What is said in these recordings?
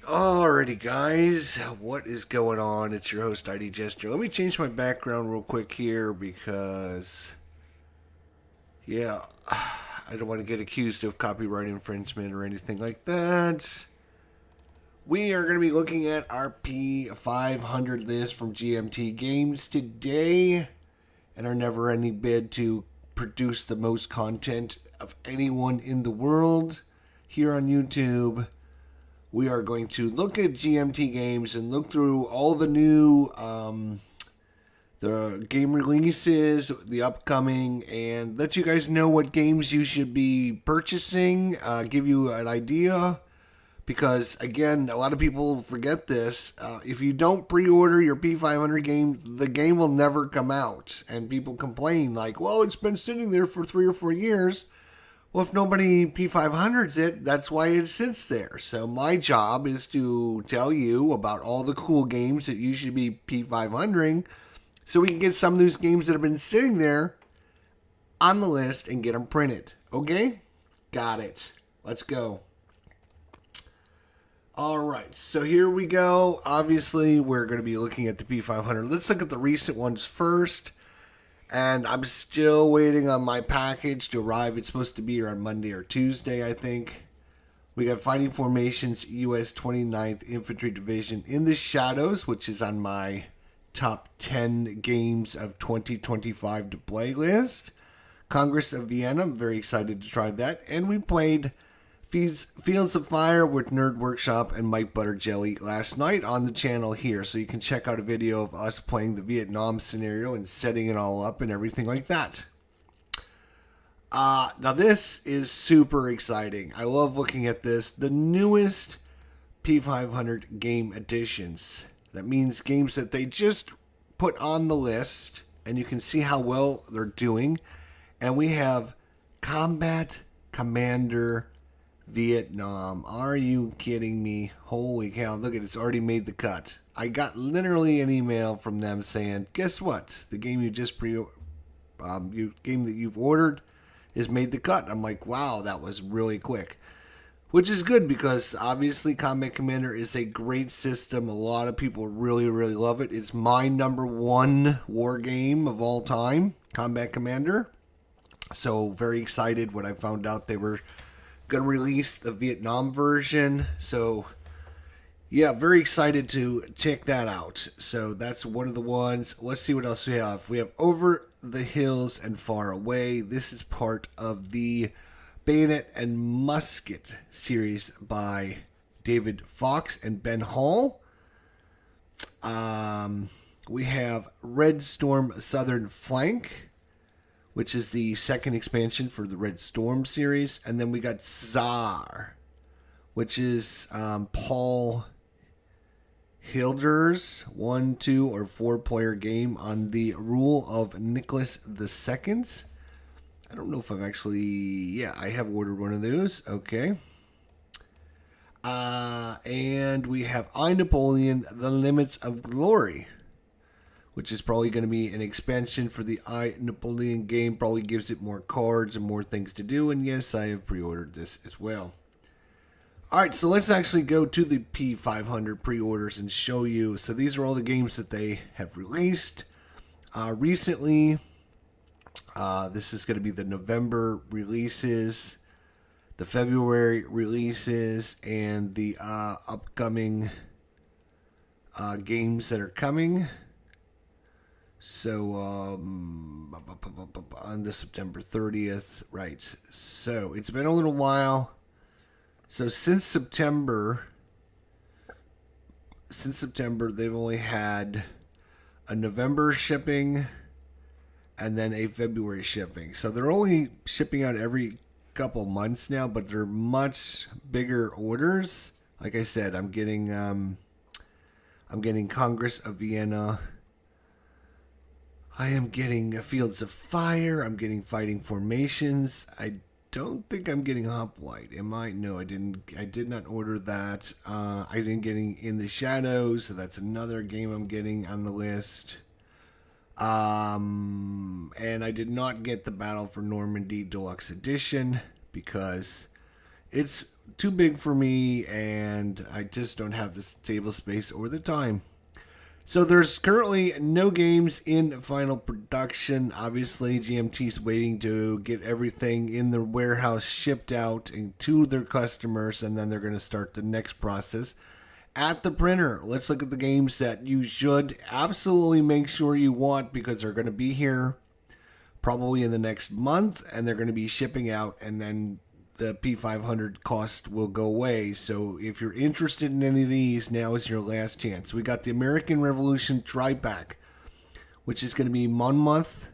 Alrighty, guys, what is going on? It's your host, ID Jester. Let me change my background real quick here because, yeah, I don't want to get accused of copyright infringement or anything like that. We are going to be looking at our P500 list from GMT Games today and our never ending bid to produce the most content of anyone in the world here on YouTube. We are going to look at GMT games and look through all the new the game releases, the upcoming, and let you guys know what games you should be purchasing, give you an idea. Because, again, a lot of people forget this. If you don't pre-order your P500 game, the game will never come out. And people complain like, well, it's been sitting there for 3 or 4 years. Well, if nobody P500s it, that's why it sits there. So my job is to tell you about all the cool games that you should be P500ing so we can get some of those games that have been sitting there on the list and get them printed. Okay? Got it. Let's go. All right, so here we go. Obviously, we're going to be looking at the P500. Let's look at the recent ones first. And I'm still waiting on my package to arrive. It's supposed to be here on Monday or Tuesday, I think. We got Fighting Formations U.S. 29th Infantry Division in the Shadows, which is on my top 10 games of 2025 to play list. Congress of Vienna, I'm very excited to try that. And we played Fields of Fire with Nerd Workshop and Mike Butterjelly last night on the channel here. So you can check out a video of us playing the Vietnam scenario and setting it all up and everything like that. Now this is super exciting. I love looking at this. The newest P500 game additions. That means games that they just put on the list and you can see how well they're doing. And we have Combat Commander Vietnam. Are you kidding me? Holy cow, look at it, it's already made the cut. I got literally an email from them saying, guess what? The game you just game that you've ordered is made the cut. I'm like, wow, that was really quick. Which is good because obviously Combat Commander is a great system. A lot of people really, really love it. It's my number one war game of all time, Combat Commander. So very excited when I found out they were going to release the Vietnam version. So, yeah, very excited to check that out. So, that's one of the ones. Let's see what else we have. We have Over the Hills and Far Away. This is part of the Bayonet and Musket series by David Fox and Ben Hall. We have Red Storm Southern Flank, which is the second expansion for the Red Storm series. And then we got Czar, which is Paul Hilder's 1, 2, or 4-player game on the rule of Nicholas II. I don't know if I've actually... Yeah, I have ordered one of those. Okay. And we have I, Napoleon, The Limits of Glory, which is probably going to be an expansion for the I, Napoleon game. Probably gives it more cards and more things to do. And yes, I have pre-ordered this as well. Alright, so let's actually go to the P500 pre-orders and show you. So these are all the games that they have released recently. This is going to be the November releases, the February releases, and the upcoming games that are coming. So, on the September 30th, right. So, it's been a little while. So, since September, they've only had a November shipping and then a February shipping. So, they're only shipping out every couple months now, but they're much bigger orders. Like I said, I'm getting Congress of Vienna. I am getting Fields of Fire. I'm getting Fighting Formations. I don't think I'm getting Hoplite. Am I? No, I didn't. I did not order that. I didn't get In the Shadows, so that's another game I'm getting on the list. And I did not get the Battle for Normandy Deluxe Edition because It's too big for me, and I just don't have the table space or the time. So there's currently no games in final production. Obviously, GMT's waiting to get everything in the warehouse shipped out to their customers, and then they're going to start the next process at the printer. Let's look at the games that you should absolutely make sure you want because they're going to be here probably in the next month, and they're going to be shipping out, and then the P500 cost will go away. So if you're interested in any of these, now is your last chance. We got the American Revolution Tri-Pack, which is going to be Monmouth,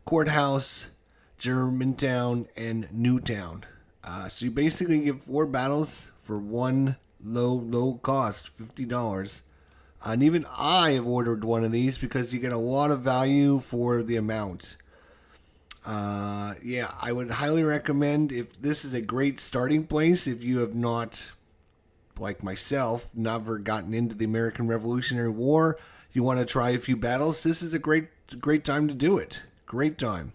Courthouse, Germantown, and Newtown. So you basically get 4 battles for one low cost, $50. And even I have ordered one of these because you get a lot of value for the amount. Yeah, I would highly recommend, if this is a great starting place if you have not, like myself, never gotten into the American Revolutionary War, you want to try a few battles, this is a great time to do it. Great time.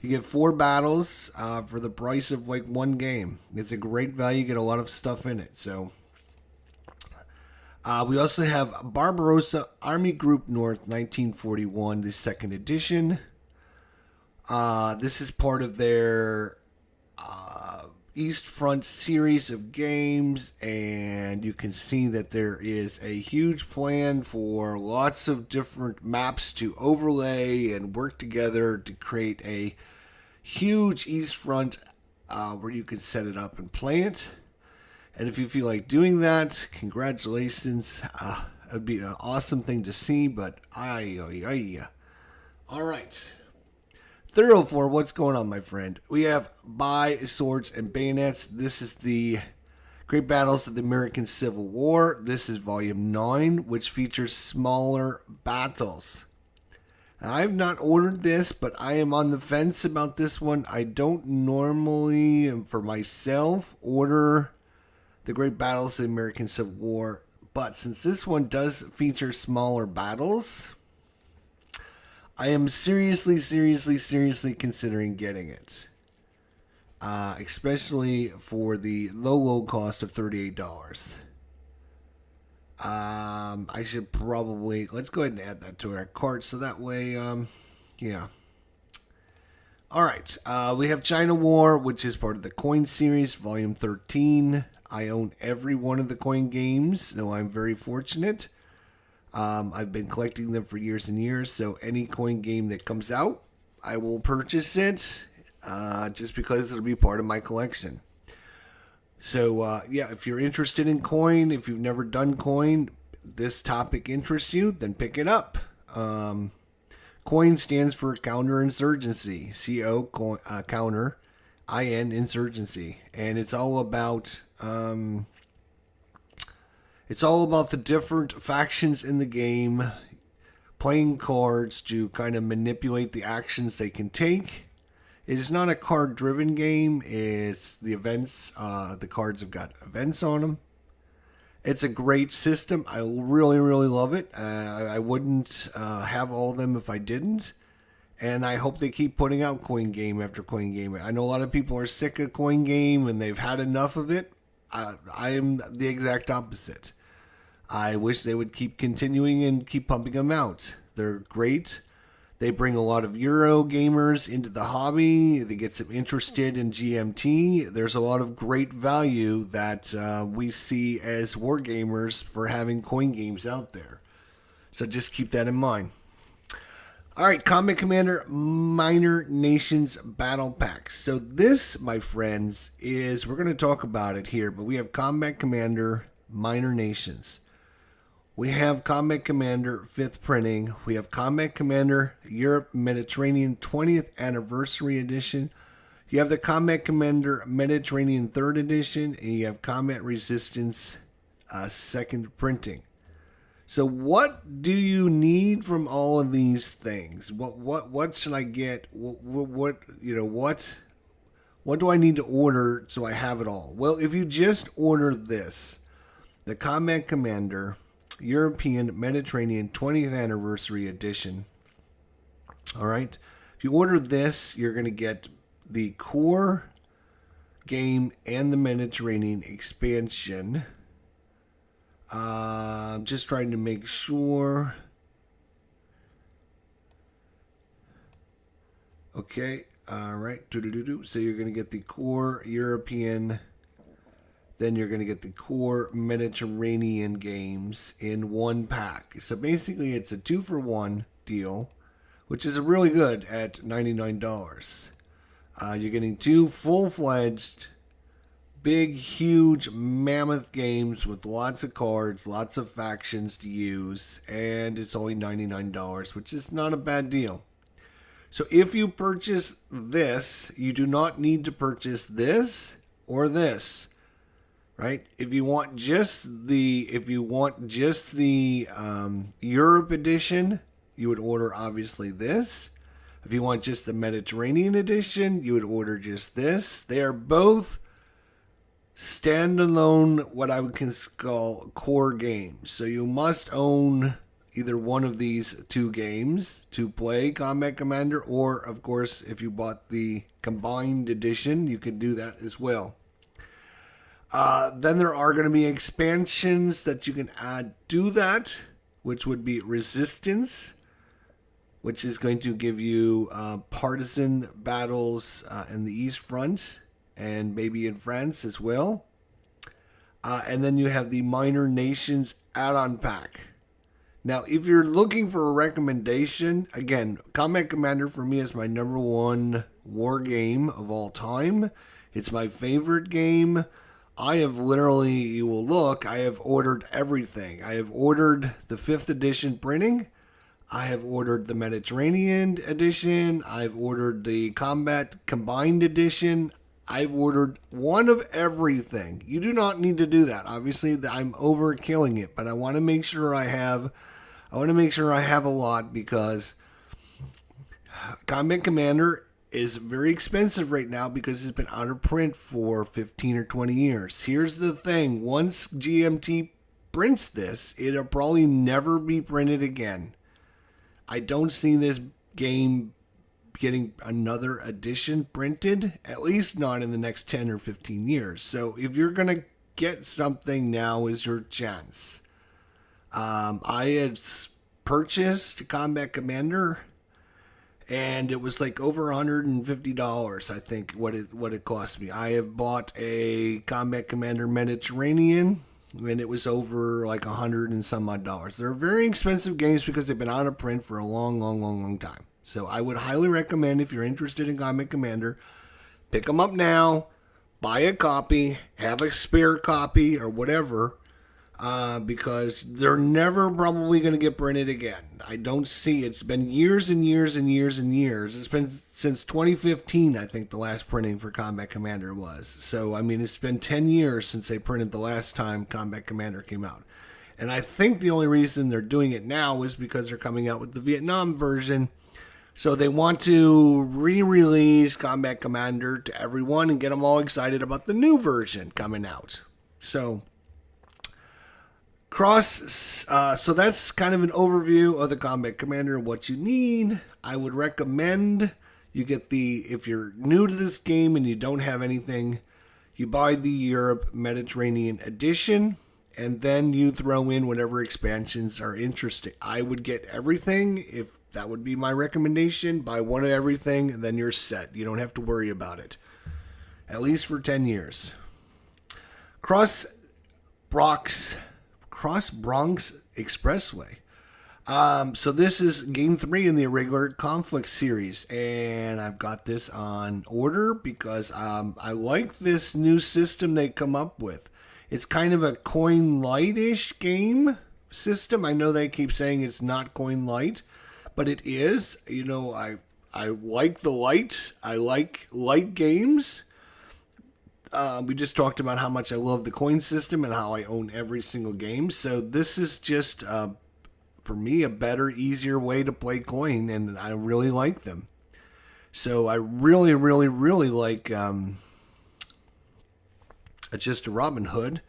You get 4 battles for the price of like one game. It's a great value. You get a lot of stuff in it. So we also have Barbarossa Army Group North 1941, the second edition. This is part of their East Front series of games, and you can see that there is a huge plan for lots of different maps to overlay and work together to create a huge East Front where you can set it up and play it. And if you feel like doing that, congratulations. It would be an awesome thing to see, but all right. 304, what's going on, my friend? We have By Swords and Bayonets. This is the Great Battles of the American Civil War. This is Volume 9, which features smaller battles. I've not ordered this, but I am on the fence about this one. I don't normally, for myself, order the Great Battles of the American Civil War. But since this one does feature smaller battles, I am seriously considering getting it. Especially for the low cost of $38. I should probably, let's go ahead and add that to our cart so that way, yeah. Alright, we have China War, which is part of the Coin series, Volume 13. I own every one of the Coin games, so I'm very fortunate. I've been collecting them for years and years, so any Coin game that comes out, I will purchase it, just because it'll be part of my collection. So, yeah, if you're interested in Coin, if you've never done Coin, this topic interests you, then pick it up. Coin stands for counterinsurgency, C-O, counter, I-N, insurgency, and it's all about the different factions in the game playing cards to kind of manipulate the actions they can take. It is not a card-driven game. It's the events. The cards have got events on them. It's a great system. I really love it. I wouldn't have all of them if I didn't. And I hope they keep putting out Coin game after Coin game. I know a lot of people are sick of Coin game and they've had enough of it. I am the exact opposite. I wish they would keep continuing and keep pumping them out. They're great. They bring a lot of Euro gamers into the hobby. They get them interested in GMT. There's a lot of great value that we see as war gamers for having Coin games out there. So just keep that in mind. All right, Combat Commander Minor Nations Battle Pack. So this, my friends, is, we're going to talk about it here, but we have Combat Commander Minor Nations. We have Combat Commander 5th printing. We have Combat Commander Europe Mediterranean 20th Anniversary Edition. You have the Combat Commander Mediterranean 3rd Edition, and you have Combat Resistance 2nd printing. So what do you need from all of these things? What should I get? What do I need to order so I have it all? Well, if you just order this, the Combat Commander European Mediterranean 20th Anniversary Edition. All right. If you order this, you're going to get the core game and the Mediterranean expansion. Just trying to make sure. Okay, all right. So you're going to get the core European, then you're going to get the core Mediterranean games in one pack. So basically, it's a 2-for-1 deal, which is really good at $99. You're getting 2 full-fledged, big, huge, mammoth games with lots of cards, lots of factions to use, and it's only $99, which is not a bad deal. So if you purchase this, you do not need to purchase this or this, right? If you want just the Europe edition, you would order obviously this. If you want just the Mediterranean edition, you would order just this. They are both standalone, what I would call core games. So you must own either one of these 2 games to play Combat Commander, or of course, if you bought the combined edition, you could do that as well. Then there are going to be expansions that you can add to that, which would be Resistance, which is going to give you partisan battles in the East Front and maybe in France as well. And then you have the Minor Nations add-on pack. Now, if you're looking for a recommendation, again, Combat Commander for me is my #1 war game of all time. It's my favorite game. I have literally, you will look, I have ordered everything. I have ordered the 5th edition printing. I have ordered the Mediterranean edition. I've ordered the Combat Combined edition. I've ordered one of everything. You do not need to do that. Obviously, I'm overkilling it, but I want to make sure I have a lot, because Combat Commander is very expensive right now because it's been out of print for 15 or 20 years. Here's the thing. Once GMT prints this, it'll probably never be printed again. I don't see this game getting another edition printed, at least not in the next 10 or 15 years. So if you're going to get something, now is your chance. I had purchased Combat Commander, and it was like over $150, I think, what it cost me. I have bought a Combat Commander Mediterranean, and it was over like $100 and some odd dollars. They're very expensive games because they've been out of print for a long time. So I would highly recommend, if you're interested in Combat Commander, pick them up now, buy a copy, have a spare copy or whatever, because they're never probably going to get printed again. I don't see it. It's been years and years and years and years. It's been since 2015, I think, the last printing for Combat Commander was. So, I mean, it's been 10 years since they printed the last time Combat Commander came out. And I think the only reason they're doing it now is because they're coming out with the Vietnam version. So they want to re-release Combat Commander to everyone and get them all excited about the new version coming out. So so that's kind of an overview of the Combat Commander, what you need. I would recommend you get if you're new to this game and you don't have anything, you buy the Europe Mediterranean edition, and then you throw in whatever expansions are interesting. I would get everything. If that would be my recommendation, buy one of everything, and then you're set. You don't have to worry about it, at least for 10 years. Cross Bronx Expressway. So this is game 3 in the Irregular Conflict series, and I've got this on order because I like this new system they come up with. It's kind of a coin light-ish game system. I know they keep saying it's not coin light, but it is. You know, I like the light. I like light games. We just talked about how much I love the coin system and how I own every single game. So this is just, for me, a better, easier way to play coin, and I really like them. So I really, really, really like just a Robin Hood.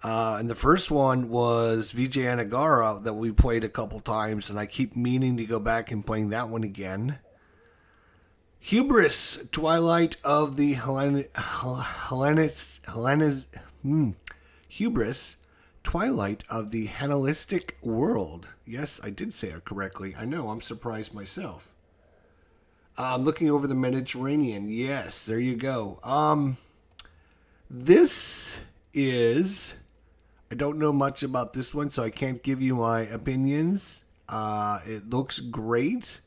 And the first one was Vijay Anagara that we played a couple times, and I keep meaning to go back and playing that one again. Hubris, Twilight of the Hubris, Twilight of the Hellenistic World. Yes, I did say it correctly. I know, I'm surprised myself. I'm looking over the Mediterranean. Yes, there you go. This is... I don't know much about this one, so I can't give you my opinions. It looks great.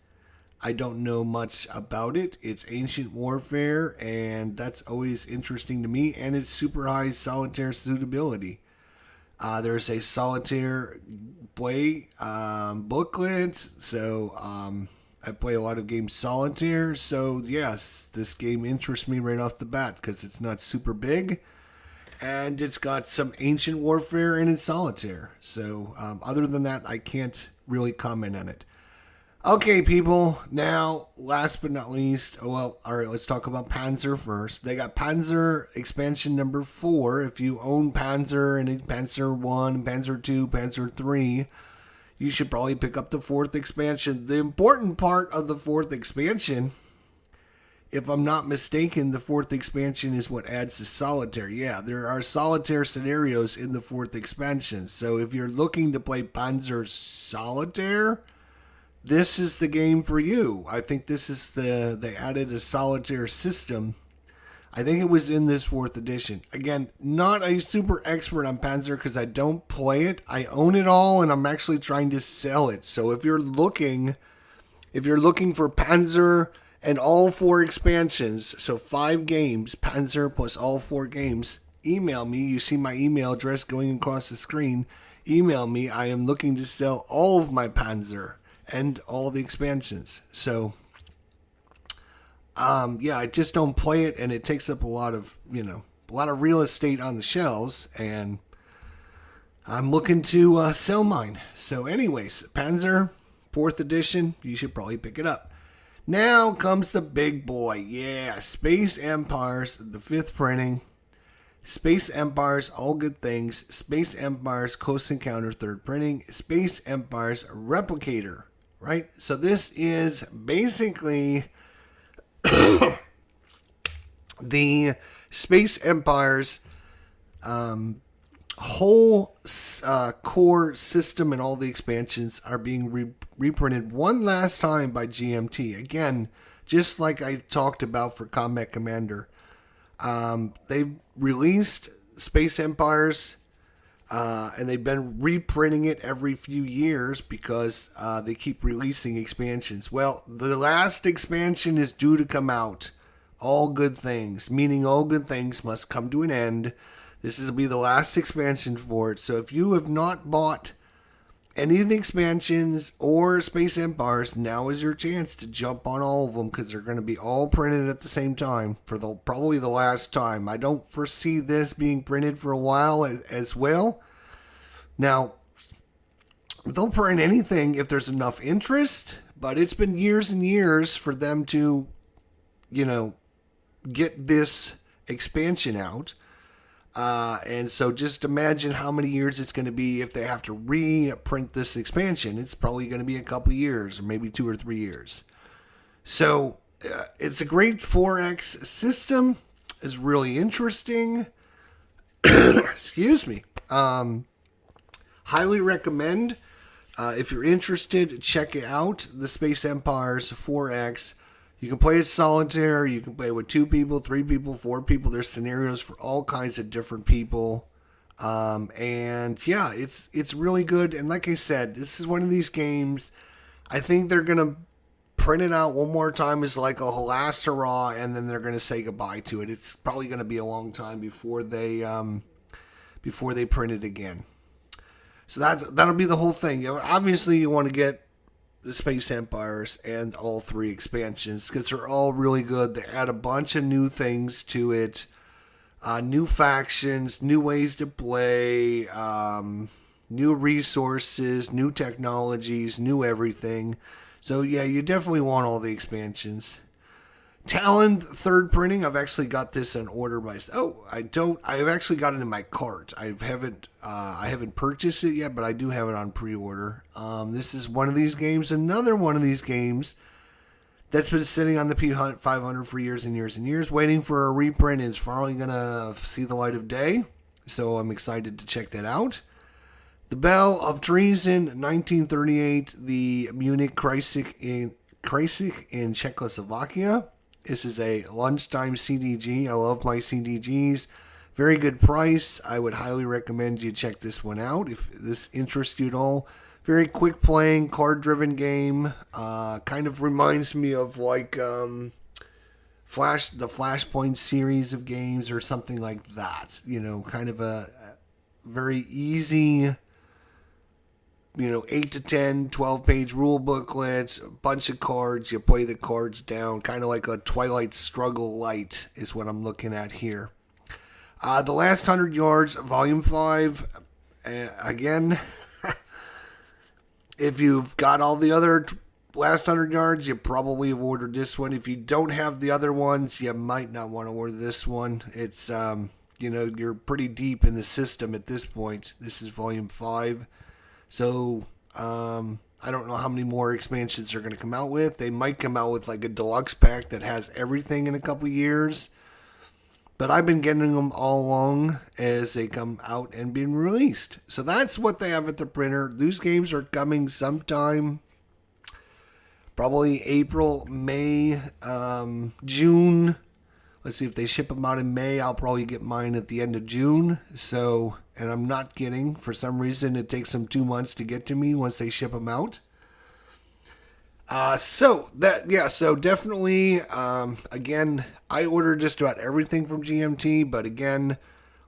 I don't know much about it. It's ancient warfare, and that's always interesting to me. And it's super high solitaire suitability. There's a solitaire play booklet, so I play a lot of games solitaire. So yes, this game interests me right off the bat because it's not super big, and it's got some ancient warfare and it's solitaire. So other than that, I can't really comment on it. Okay, people, now, last but not least, well, all right, let's talk about Panzer first. They got Panzer expansion number 4. If you own Panzer and Panzer 1, Panzer 2, Panzer 3, you should probably pick up the 4th expansion. The important part of the 4th expansion, if I'm not mistaken, the 4th expansion is what adds to solitaire. Yeah, there are solitaire scenarios in the 4th expansion. So if you're looking to play Panzer Solitaire, this is the game for you. I think this is they added a solitaire system. I think it was in this 4th edition. Again, not a super expert on Panzer because I don't play it. I own it all and I'm actually trying to sell it. So if you're looking for Panzer and all 4 expansions, so 5 games, Panzer plus all 4 games, email me. You see my email address going across the screen. Email me. I am looking to sell all of my Panzer and all the expansions. So, yeah, I just don't play it, and it takes up a lot of real estate on the shelves, and I'm looking to sell mine. So, anyways, Panzer 4th edition, you should probably pick it up. Now comes the big boy. Yeah, Space Empires, the 5th printing. Space Empires, All Good Things. Space Empires, Close Encounter, 3rd printing. Space Empires, Replicator. Right? So this is basically the Space Empire's whole core system, and all the expansions are being reprinted one last time by GMT. Again, just like I talked about for Combat Commander. They've released Space Empires, and they've been reprinting it every few years because they keep releasing expansions. Well, the last expansion is due to come out. All Good Things, meaning all good things must come to an end. This will be the last expansion for it. So if you have not bought any of the expansions or Space Empires, now is your chance to jump on all of them because they're going to be all printed at the same time for probably the last time. I don't foresee this being printed for a while as well. Now, they'll print anything if there's enough interest, but it's been years and years for them to, get this expansion out. And so just imagine how many years it's going to be if they have to reprint this expansion. It's probably going to be a couple years, or maybe 2 or 3 years. So it's a great 4X system. It's really interesting. Excuse me. Highly recommend. If you're interested, check it out. The Space Empires 4X. You can play it solitaire. You can play with 2 people, 3 people, 4 people. There's scenarios for all kinds of different people. And yeah, it's really good. And like I said, this is one of these games. I think they're going to print it out one more time as like a last hurrah, and then they're going to say goodbye to it. It's probably going to be a long time before they print it again. So that'll be the whole thing. Obviously, you want to get the Space Empires and all 3 expansions because they're all really good. They add a bunch of new things to it, new factions, new ways to play, new resources, new technologies, new everything. So yeah, you definitely want all the expansions. Talon 3rd printing. I've actually got this in order I've actually got it in my cart. I haven't purchased it yet, but I do have it on pre-order. This is one of these games, another one of these games that's been sitting on the P500 for years and years and years, waiting for a reprint, and it's finally going to see the light of day. So I'm excited to check that out. The Bell of Treason, 1938, the Munich Kreisig in Czechoslovakia. This is a lunchtime CDG. I love my CDGs. Very good price. I would highly recommend you check this one out if this interests you at all. Very quick playing, card-driven game. Kind of reminds me of like the Flashpoint series of games or something like that. You know, kind of a very easy, 8 to 10, 12-page rule booklets, a bunch of cards. You play the cards down, kind of like a Twilight Struggle Light is what I'm looking at here. The Last 100 Yards, Volume 5. Again, if you've got all the other Last 100 Yards, you probably have ordered this one. If you don't have the other ones, you might not want to order this one. It's, you're pretty deep in the system at this point. This is Volume 5. So, I don't know how many more expansions they're going to come out with. They might come out with like a deluxe pack that has everything in a couple years. But I've been getting them all along as they come out and being released. So that's what they have at the printer. These games are coming sometime. Probably April, May, June. Let's see if they ship them out in May. I'll probably get mine at the end of June. So, and I'm not kidding. For some reason, it takes them 2 months to get to me once they ship them out. So definitely, again, I ordered just about everything from GMT, but again,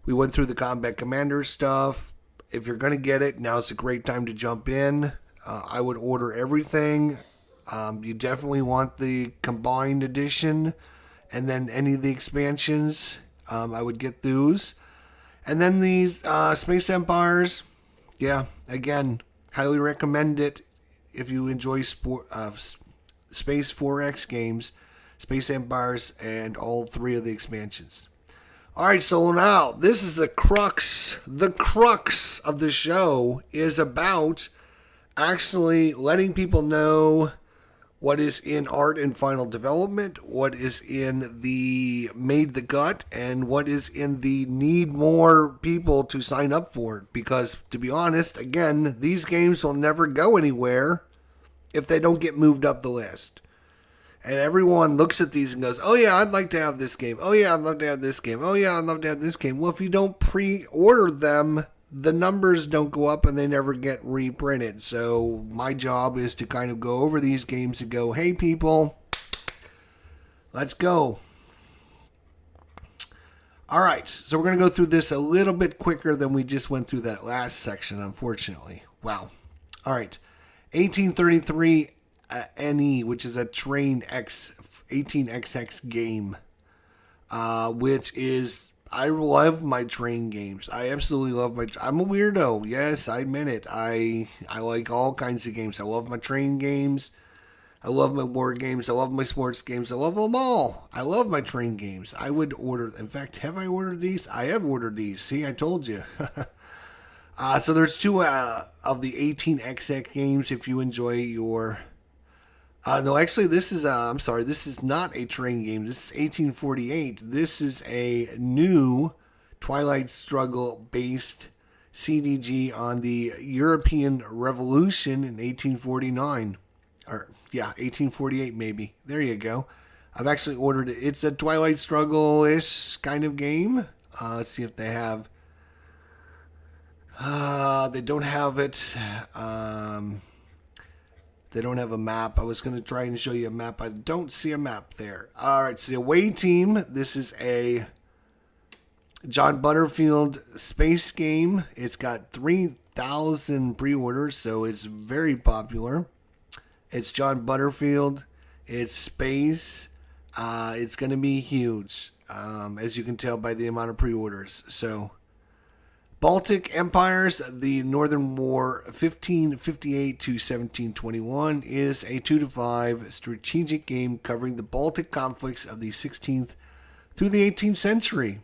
we went through the Combat Commander stuff. If you're going to get it, now's a great time to jump in. I would order everything. You definitely want the combined edition, and then any of the expansions, I would get those. And then these, Space Empires, yeah, again, highly recommend it. If you enjoy Space 4X games, Space Empires, and all 3 of the expansions. Alright, so now, this is the crux. The crux of the show is about actually letting people know what is in art and final development, what is in the made the gut, and what is in the need more people to sign up for it. Because, to be honest, again, these games will never go anywhere if they don't get moved up the list. And everyone looks at these and goes, oh yeah, I'd like to have this game. Oh yeah, I'd love to have this game. Oh yeah, I'd love to have this game. Well, if you don't pre-order them, the numbers don't go up and they never get reprinted. So my job is to kind of go over these games and go, hey people, let's go. All right, so we're going to go through this a little bit quicker than we just went through that last section, unfortunately. Wow. All right, 1833 NE, which is a Train X 18XX game, which is... I love my train games. I absolutely love I'm a weirdo. Yes, I admit it. I like all kinds of games. I love my train games. I love my war games. I love my sports games. I love them all. I love my train games. I would order... In fact, have I ordered these? I have ordered these. See, I told you. So there's 2 of the 18XX games if you enjoy your... no, actually, this is, I'm sorry, this is not a train game. This is 1848. This is a new Twilight Struggle-based CDG on the European Revolution in 1849. Or, yeah, 1848 maybe. There you go. I've actually ordered it. It's a Twilight Struggle-ish kind of game. Let's see if they have... they don't have it. They don't have a map. I was going to try and show you a map. I don't see a map there. All right, so the away team. This is a John Butterfield space game. It's got 3,000 pre-orders, so it's very popular. It's John Butterfield. It's space. It's going to be huge, as you can tell by the amount of pre-orders. So... Baltic Empires, the Northern War 1558 to 1721 is a 2-to-5 strategic game covering the Baltic conflicts of the 16th through the 18th century.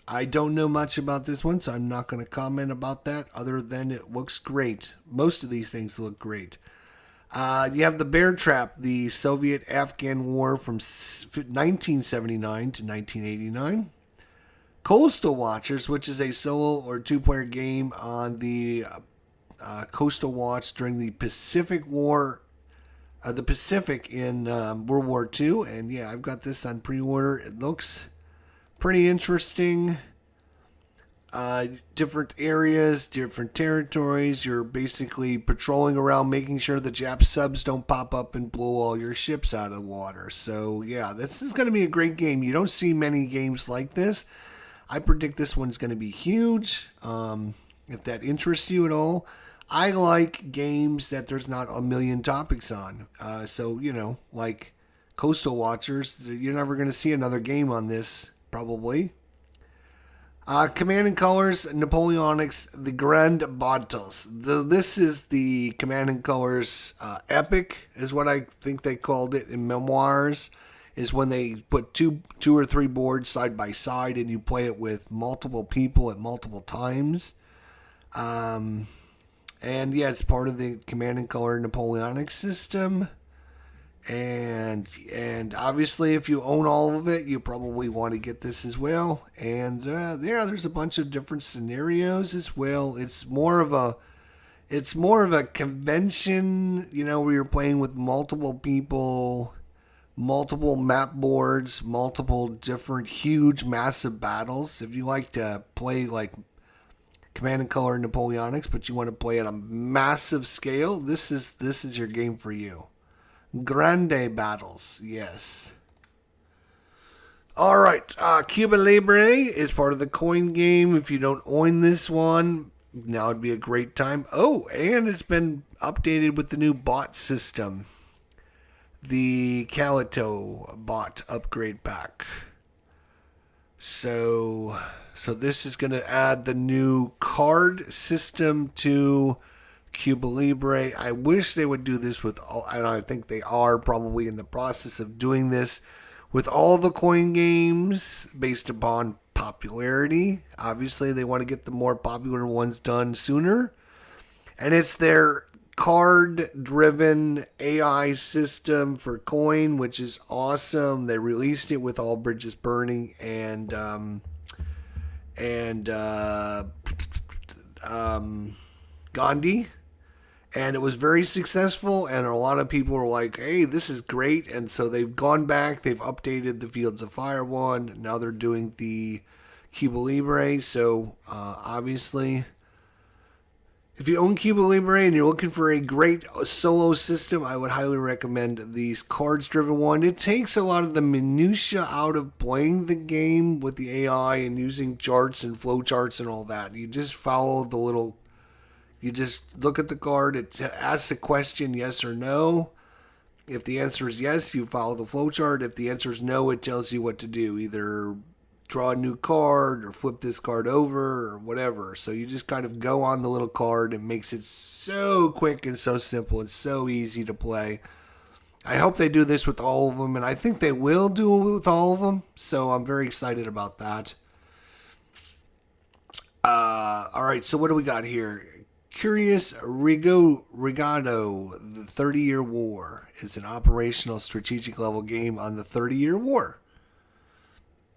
I don't know much about this one, so I'm not going to comment about that other than it looks great. Most of these things look great. You have the Bear Trap, the Soviet-Afghan War from 1979 to 1989. Coastal Watchers, which is a solo or two-player game on the coastal watch during the Pacific War, the Pacific in World War II. And yeah, I've got this on pre-order. It looks pretty interesting. Different areas, different territories. You're basically patrolling around, making sure the Jap subs don't pop up and blow all your ships out of the water. So yeah, this is going to be a great game. You don't see many games like this. I predict this one's going to be huge. If that interests you at all, I like games that there's not a million topics on. So like Coastal Watchers, you're never going to see another game on this probably. Command and Colors, Napoleonics, the Grand Battles. This is the Command and Colors epic, is what I think they called it in memoirs. Is when they put two or three boards side by side and you play it with multiple people at multiple times. And yeah, it's part of the Command and Color Napoleonic system. And obviously, if you own all of it, you probably want to get this as well. And there's a bunch of different scenarios as well. It's more of a convention, where you're playing with multiple people, multiple map boards, multiple different huge, massive battles. If you like to play like Command and Color Napoleonics, but you want to play at a massive scale, this is your game for you. Grande battles, yes. All right, Cuba Libre is part of the coin game. If you don't own this one, now would be a great time. Oh, and it's been updated with the new bot system, the Calito bot upgrade pack. So this is going to add the new card system to Cuba Libre. I wish they would do this with all, and I think they are probably in the process of doing this with all the coin games based upon popularity. Obviously, they want to get the more popular ones done sooner. And it's their card-driven AI system for coin, which is awesome. They released it with All Bridges Burning and Gandhi. And it was very successful, and a lot of people were like, hey, this is great. And so they've gone back, they've updated the Fields of Fire one. Now they're doing the Cuba Libre. So obviously, if you own Cuba Libre and you're looking for a great solo system, I would highly recommend these cards-driven one. It takes a lot of the minutia out of playing the game with the AI and using charts and flow charts and all that. You just follow the little... You just look at the card, it asks a question, yes or no. If the answer is yes, you follow the flowchart. If the answer is no, it tells you what to do. Either draw a new card or flip this card over or whatever. So you just kind of go on the little card. It makes it so quick and so simple. It's so easy to play. I hope they do this with all of them, and I think they will do it with all of them. So I'm very excited about that. All right, so what do we got here? Curious Regado, the 30-Year War, is an operational strategic level game on the 30-Year War.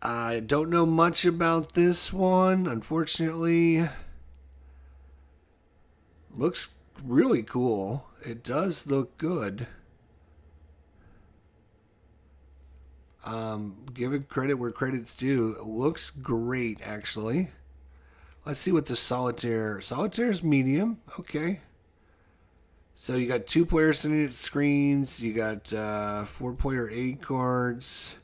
I don't know much about this one, unfortunately. Looks really cool. It does look good. Give it credit where credit's due. It looks great, actually. Let's see what the Solitaire... Solitaire's medium. Okay. So you got 2-player screens. You got 4-player 8 cards.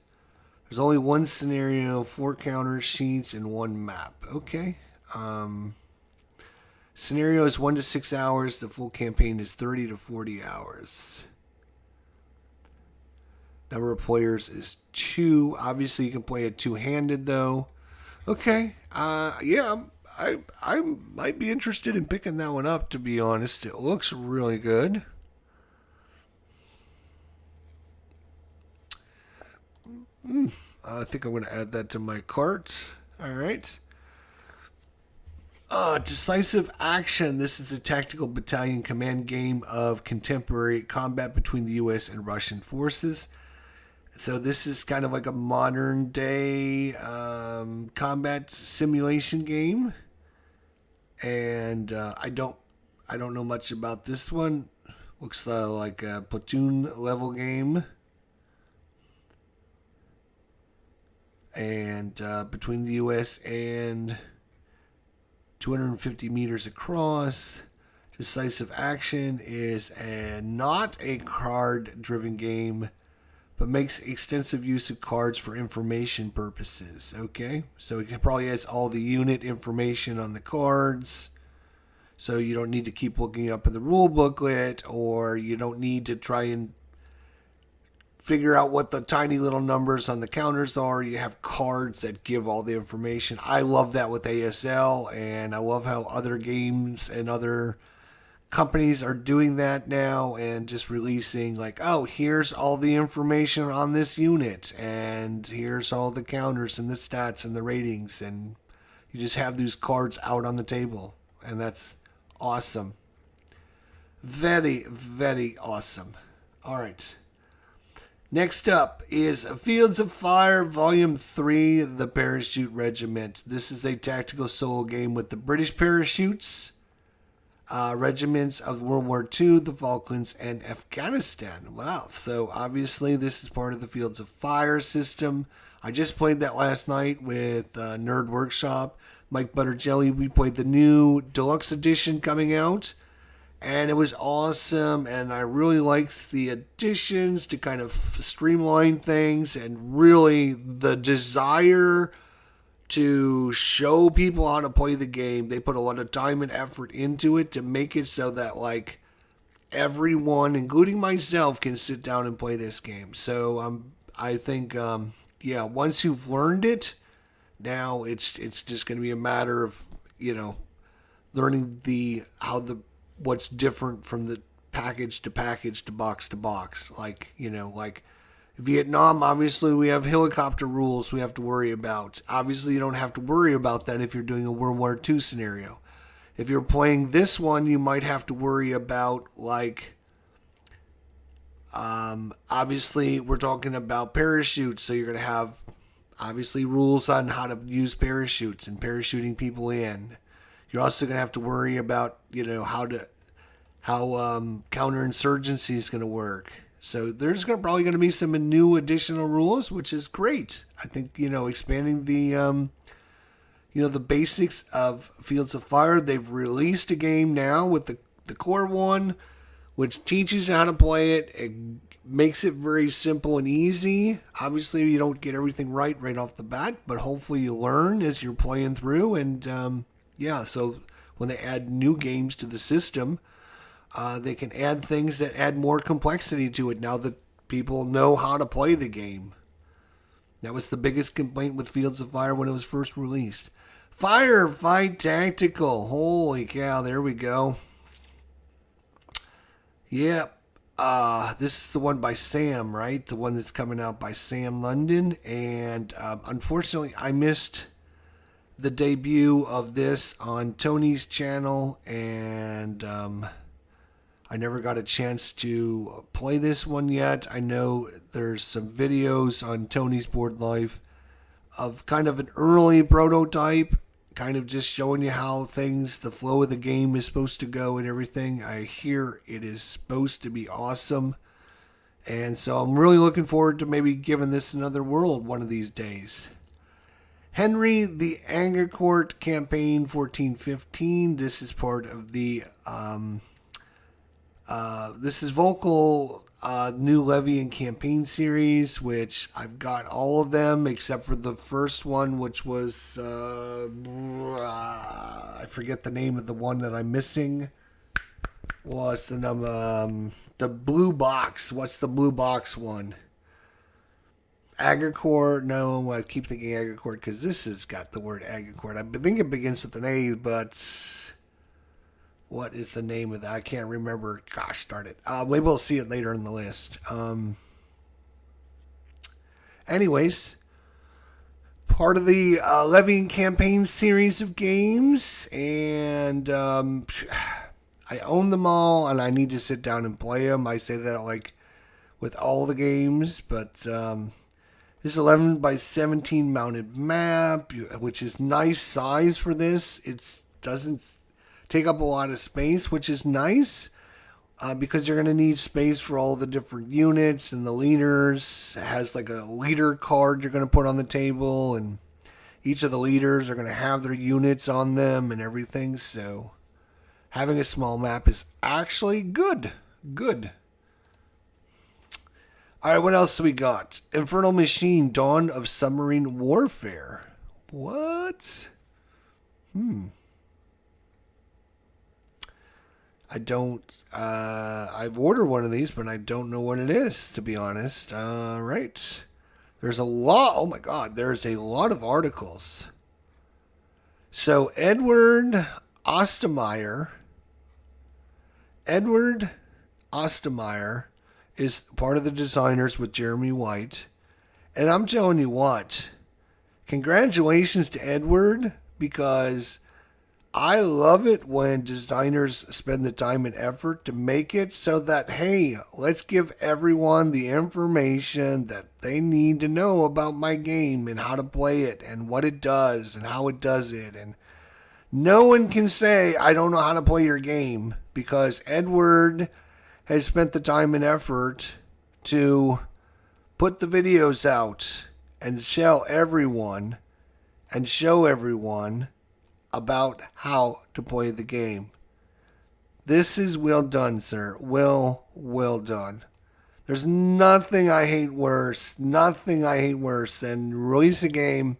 There's only one scenario, 4 counter sheets, and 1 map. Okay. Scenario is 1 to 6 hours. The full campaign is 30 to 40 hours. Number of players is 2. Obviously, you can play it two-handed, though. Okay. Yeah, I might be interested in picking that one up, to be honest. It looks really good. I think I'm going to add that to my cart. All right. Decisive Action. This is a tactical battalion command game of contemporary combat between the U.S. and Russian forces. So this is kind of like a modern day combat simulation game, and I don't know much about this one. Looks like a platoon level game, and between the U.S. and 250 meters across. Decisive Action is not a card-driven game, but makes extensive use of cards for information purposes. Okay, so it probably has all the unit information on the cards, so you don't need to keep looking up in the rule booklet, or you don't need to try and figure out what the tiny little numbers on the counters are. You have cards that give all the information. I love that with ASL, and I love how other games and other companies are doing that now and just releasing like, oh, here's all the information on this unit, and here's all the counters and the stats and the ratings, and you just have these cards out on the table, and that's awesome. Very, very awesome. All right. Next up is Fields of Fire Volume 3, The Parachute Regiment. This is a tactical solo game with the British parachutes, regiments of World War II, the Falklands, and Afghanistan. Wow. So obviously this is part of the Fields of Fire system. I just played that last night with Nerd Workshop. Mike Butterjelly, we played the new deluxe edition coming out, and it was awesome, and I really liked the additions to kind of streamline things, and really the desire to show people how to play the game. They put a lot of time and effort into it to make it so that like everyone, including myself, can sit down and play this game. So I think once you've learned it, now it's just going to be a matter of learning what's different from the package to package to box. Like Vietnam, obviously we have helicopter rules we have to worry about. Obviously you don't have to worry about that if you're doing a World War II scenario. If you're playing this one, you might have to worry about obviously we're talking about parachutes, so you're going to have obviously rules on how to use parachutes and parachuting people in. You're also going to have to worry about, how counterinsurgency is going to work. So there's probably going to be some new additional rules, which is great. I think, expanding the, the basics of Fields of Fire. They've released a game now with the core one, which teaches you how to play it. It makes it very simple and easy. Obviously, you don't get everything right off the bat, but hopefully you learn as you're playing through. And, so when they add new games to the system, they can add things that add more complexity to it now that people know how to play the game. That was the biggest complaint with Fields of Fire when it was first released. Firefight Tactical. Holy cow, there we go. Yep. This is the one by Sam, right? The one that's coming out by Sam London. And unfortunately, I missed the debut of this on Tony's channel, and I never got a chance to play this one yet. I know there's some videos on Tony's Board Life of kind of an early prototype, kind of just showing you how the flow of the game is supposed to go and everything. I hear it is supposed to be awesome. And so I'm really looking forward to maybe giving this another whirl one of these days. Henry the Agincourt Campaign 1415. This is part of the this is Vocal New Levy and Campaign series, which I've got all of them except for the first one, which was I forget the name of the one that I'm missing. What's the number? The blue box. What's the blue box one? Agincourt. No, I keep thinking Agincourt because this has got the word Agincourt. I think it begins with an A, but what is the name of that? I can't remember. Gosh darn it. Maybe we'll see it later in the list. Anyways, part of the Levian Campaign series of games, and I own them all, and I need to sit down and play them. I say that like with all the games, but this 11 by 17 mounted map, which is nice size for this. It doesn't take up a lot of space, which is nice. Because you're going to need space for all the different units and the leaders. It has like a leader card you're going to put on the table, and each of the leaders are going to have their units on them and everything. So having a small map is actually good. Good. All right, what else do we got? Infernal Machine, Dawn of Submarine Warfare. What? I don't, I've ordered one of these, but I don't know what it is, to be honest. Right. There's a lot, oh my God, there's a lot of articles. So Edward Ostermeyer is part of the designers with Jeremy White. And I'm telling you what, congratulations to Edward, because I love it when designers spend the time and effort to make it so that, hey, let's give everyone the information that they need to know about my game and how to play it and what it does and how it does it. And no one can say, I don't know how to play your game, because Edward has spent the time and effort to put the videos out and show everyone about how to play the game. This is well done, sir. Well done. There's nothing I hate worse than release a game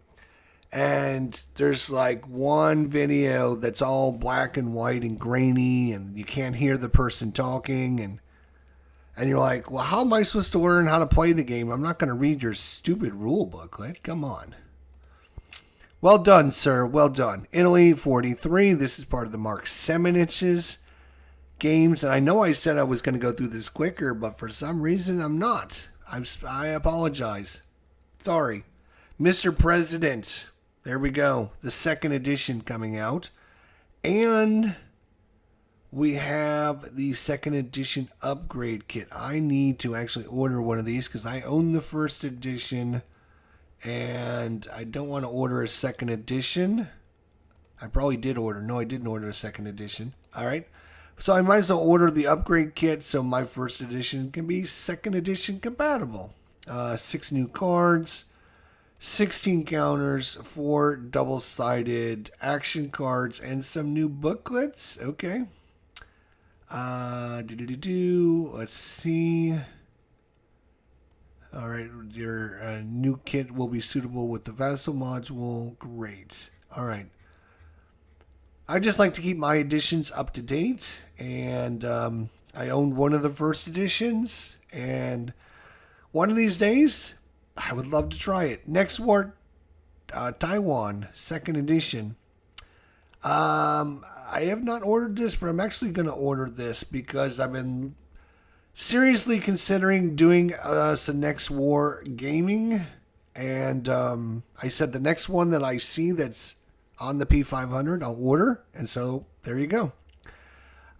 and there's like one video that's all black and white and grainy and you can't hear the person talking, and you're like, well, how am I supposed to learn how to play the game? I'm not going to read your stupid rule booklet. Come on. Well done, sir. Well done. Italy 43. This is part of the Mark Semenich's games. And I know I said I was going to go through this quicker, but for some reason I'm not. I apologize. Sorry. Mr. President. There we go. The second edition coming out. And we have the second edition upgrade kit. I need to actually order one of these because I own the first edition. And I don't want to order a second edition. I probably did order. No, I didn't order a second edition. All right. So I might as well order the upgrade kit so my first edition can be second edition compatible. 6 new cards, 16 counters, 4 double-sided action cards, and some new booklets. Okay. Let's see. All right, your new kit will be suitable with the Vassal module. Great. All right. I just like to keep my editions up to date, and I own one of the first editions, and one of these days, I would love to try it. Next War, Taiwan, second edition. I have not ordered this, but I'm actually going to order this because I've been seriously considering doing some Next War gaming, and I said the next one that I see that's on the P500 I'll order, and so there you go.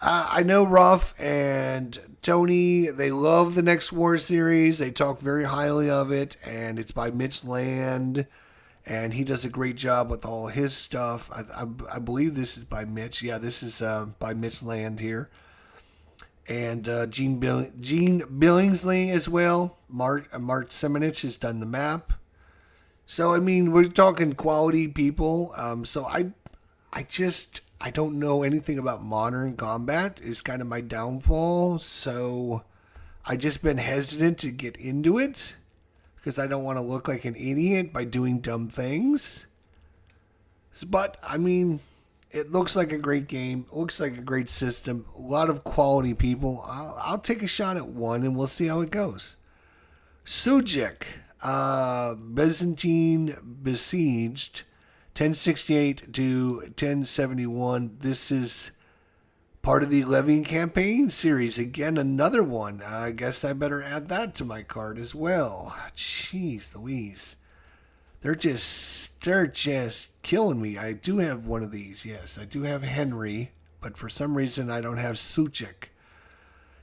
I know Ruff and Tony, they love the Next War series. They talk very highly of it, and it's by Mitch Land, and he does a great job with all his stuff. I believe this is by Mitch. Yeah, this is by Mitch Land here. And Gene Billingsley as well. Mark Semenich has done the map. So, I mean, we're talking quality people. So I don't know anything about modern combat is kind of my downfall. So I just been hesitant to get into it because I don't want to look like an idiot by doing dumb things. But, I mean, it looks like a great game. It looks like a great system. A lot of quality people. I'll take a shot at one and we'll see how it goes. Sujic, Byzantine Besieged, 1068 to 1071. This is part of the Levian Campaign series. Again, another one. I guess I better add that to my card as well. Jeez Louise. They're just they're just killing me. I do have one of these. Yes, I do have Henry, but for some reason I don't have Suchek.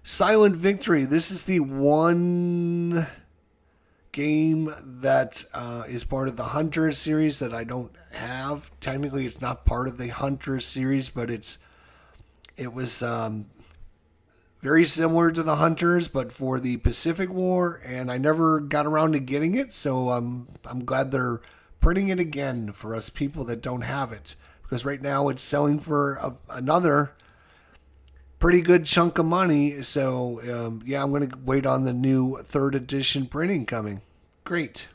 Silent Victory. This is the one game that is part of the Hunter series that I don't have. Technically, it's not part of the Hunter series, but it was very similar to the Hunters, but for the Pacific War, and I never got around to getting it. So I'm glad they're printing it again for us people that don't have it, because right now it's selling for another pretty good chunk of money. So yeah, I'm going to wait on the new 3rd edition printing coming. Great.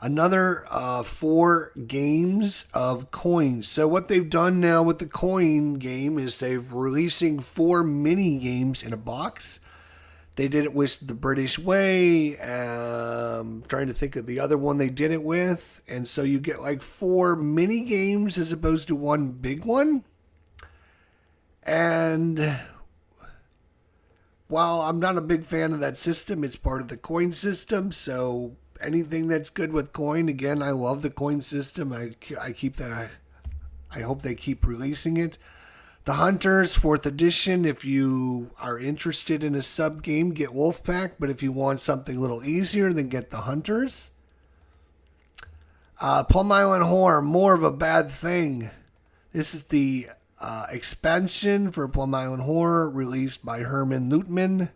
Another 4 games of coins. So what they've done now with the coin game is they've releasing 4 mini games in a box. They did it with the British Way. Trying to think of the other one they did it with. And so you get like 4 mini games as opposed to one big one. And while I'm not a big fan of that system, it's part of the coin system. So anything that's good with coin, again, I love the coin system. I keep that. I hope they keep releasing it. The Hunters 4th edition. If you are interested in a sub game, get Wolfpack. But if you want something a little easier, then get the Hunters. Plum Island Horror, more of a bad thing. This is the expansion for Plum Island Horror, released by Herman Lutman,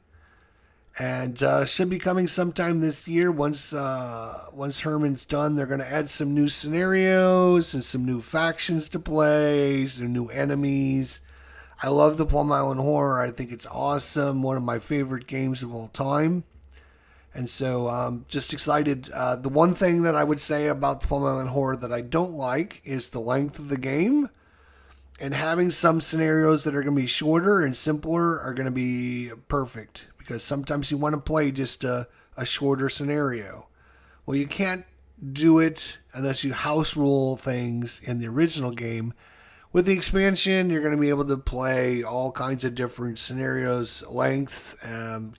and should be coming sometime this year. Once Herman's done, they're going to add some new scenarios and some new factions to play, some new enemies. I love the Plum Island Horror. I think it's awesome. One of my favorite games of all time. And so I'm just excited. The one thing that I would say about Plum Island Horror that I don't like is the length of the game. And having some scenarios that are going to be shorter and simpler are going to be perfect. Because sometimes you want to play just a shorter scenario. Well, you can't do it unless you house rule things in the original game. With the expansion, you're going to be able to play all kinds of different scenarios. Length,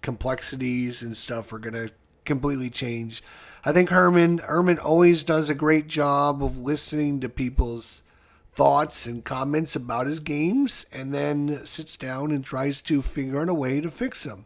complexities, and stuff are going to completely change. I think Herman always does a great job of listening to people's thoughts and comments about his games, and then sits down and tries to figure out a way to fix them.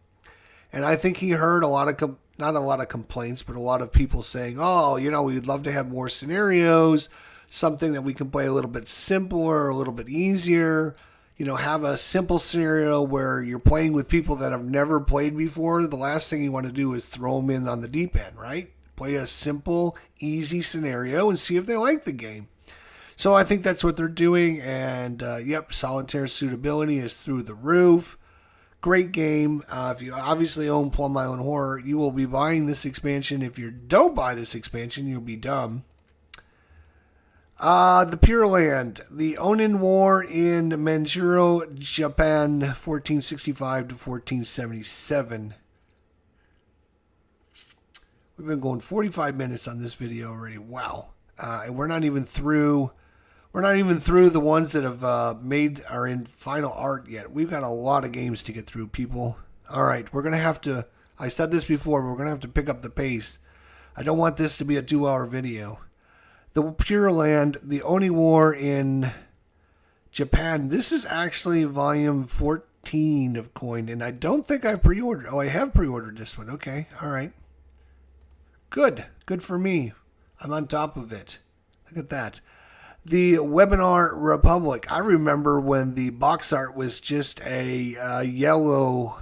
And I think he heard a lot of not a lot of complaints, but a lot of people saying, "Oh, we'd love to have more scenarios, something that we can play a little bit simpler, a little bit easier. Have a simple scenario where you're playing with people that have never played before. The last thing you want to do is throw them in on the deep end, right? Play a simple, easy scenario and see if they like the game." So I think that's what they're doing, and yep, Solitaire suitability is through the roof. Great game. If you obviously own Plum Island Horror, you will be buying this expansion. If you don't buy this expansion, you'll be dumb. The Pure Land, the Onin War in Manjuro, Japan, 1465 to 1477. We've been going 45 minutes on this video already. Wow. And we're not even through the ones that have are in final art yet. We've got a lot of games to get through, people. All right, we're going to have to, I said this before, but we're going to have to pick up the pace. I don't want this to be a 2-hour video. The Pure Land, the Oni War in Japan. This is actually volume 14 of Coin, and I don't think I pre-ordered. Oh, I have pre-ordered this one. Okay, all right. Good for me. I'm on top of it. Look at that. The Webinar Republic. I remember when the box art was just a yellow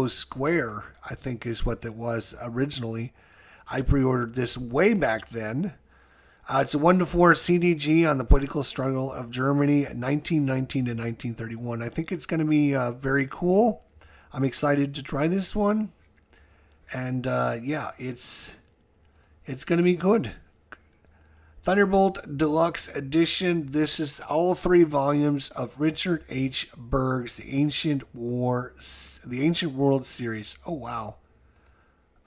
square, I think is what it was originally. I pre-ordered this way back then. It's a 1-4 CDG on the political struggle of Germany, 1919 to 1931. I think it's going to be very cool. I'm excited to try this one. And yeah, it's going to be good. Thunderbolt Deluxe Edition. This is all 3 volumes of Richard H. Berg's The Ancient World series. Oh, wow.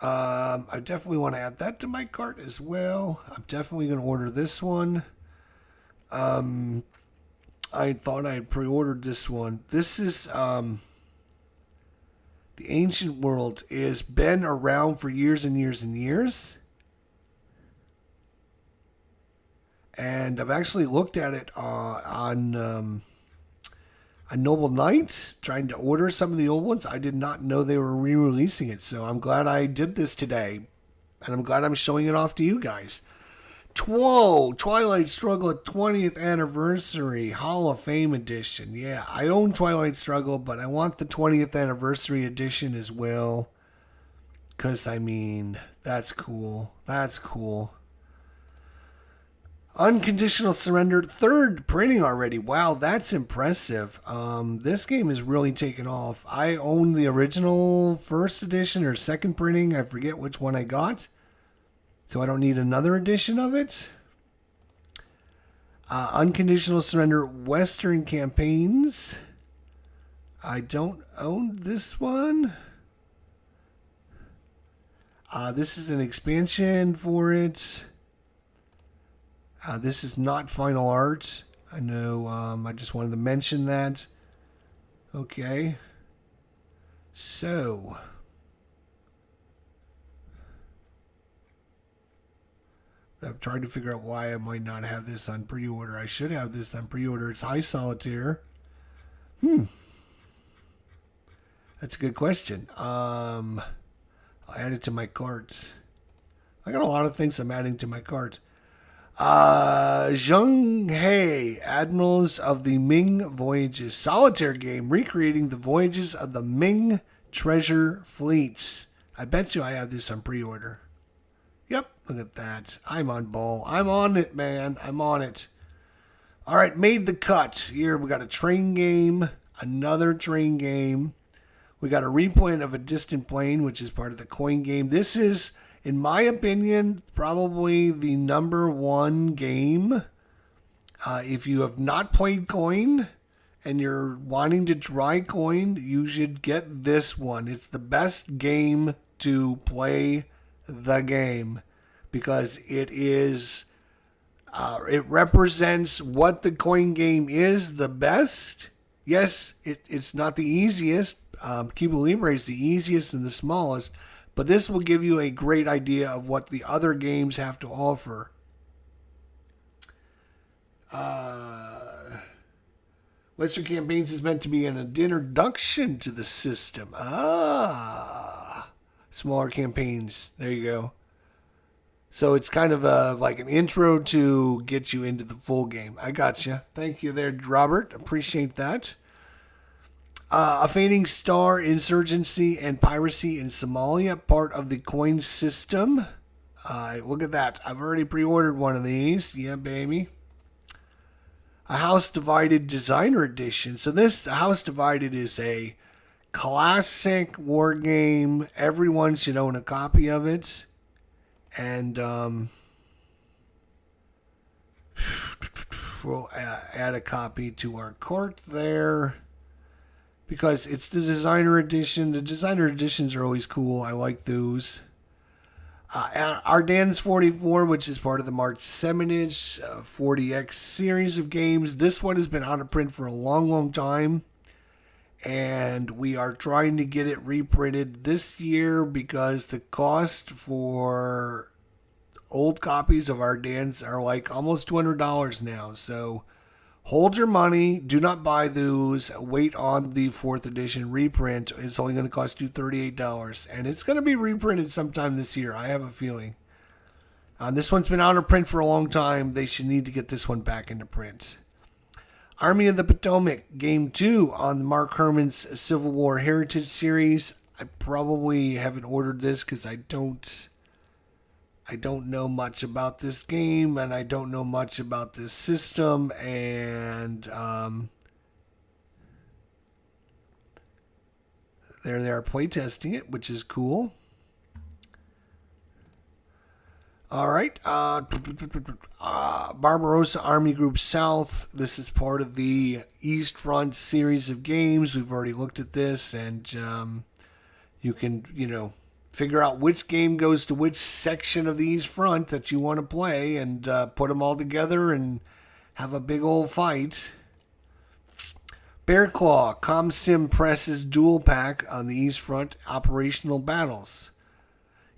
I definitely want to add that to my cart as well. I'm definitely going to order this one. I thought I had pre-ordered this one. This is The Ancient World. Has been around for years and years and years. And I've actually looked at it on Noble Knights, trying to order some of the old ones. I did not know they were re-releasing it, so I'm glad I did this today. And I'm glad I'm showing it off to you guys. Twilight Struggle 20th Anniversary Hall of Fame Edition. Yeah, I own Twilight Struggle, but I want the 20th Anniversary Edition as well. Because, I mean, that's cool. That's cool. Unconditional Surrender, 3rd printing already. Wow, that's impressive. This game is really taken off. I own the original 1st edition or 2nd printing. I forget which one I got. So I don't need another edition of it. Unconditional Surrender Western Campaigns. I don't own this one. This is an expansion for it. This is not final art. I know, I just wanted to mention that. Okay. So. I'm trying to figure out why I might not have this on pre-order. I should have this on pre-order. It's High Solitaire. That's a good question. I'll add it to my cart. I got a lot of things I'm adding to my cart. Zheng He, Admirals of the Ming Voyages. Solitaire game recreating the voyages of the Ming treasure fleets. I bet you I have this on pre-order. Yep, look at that. I'm on ball. I'm on it, man. I'm on it. All right, made the cut. Here we got a train game, another train game. We got a reprint of A Distant Plane, which is part of the coin game. This is, in my opinion, probably the #1 game. If you have not played coin and you're wanting to try coin, you should get this one. It's the best game to play the game because it is it represents what the coin game is the best. Yes, it's not the easiest. Cuba Libre is the easiest and the smallest, but this will give you a great idea of what the other games have to offer. Western Campaigns is meant to be an introduction to the system. Smaller campaigns. There you go. So it's kind of like an intro to get you into the full game. I gotcha. Thank you there, Robert. Appreciate that. A Fading Star, Insurgency, and Piracy in Somalia, part of the coin system. Look at that. I've already pre-ordered one of these. Yeah, baby. A House Divided Designer Edition. So this House Divided is a classic war game. Everyone should own a copy of it. And we'll add a copy to our cart there because it's the designer edition. The designer editions are always cool. I like those. Ardennes 44, which is part of the March 7-inch 40X series of games. This one has been out of print for a long, long time. And we are trying to get it reprinted this year because the cost for old copies of Ardennes are like almost $200 now. So hold your money. Do not buy those. Wait on the 4th edition reprint. It's only going to cost you $38. And it's going to be reprinted sometime this year. I have a feeling. This one's been out of print for a long time. They should need to get this one back into print. Army of the Potomac, Game 2 on Mark Herman's Civil War Heritage Series. I probably haven't ordered this because I don't know much about this game and I don't know much about this system. And there they are playtesting it, which is cool. All right, Barbarossa Army Group South. This is part of the East Front series of games. We've already looked at this, and you can, figure out which game goes to which section of the East Front that you want to play, and put them all together and have a big old fight. Bear Claw, ComSim Press's dual pack on the East Front operational battles.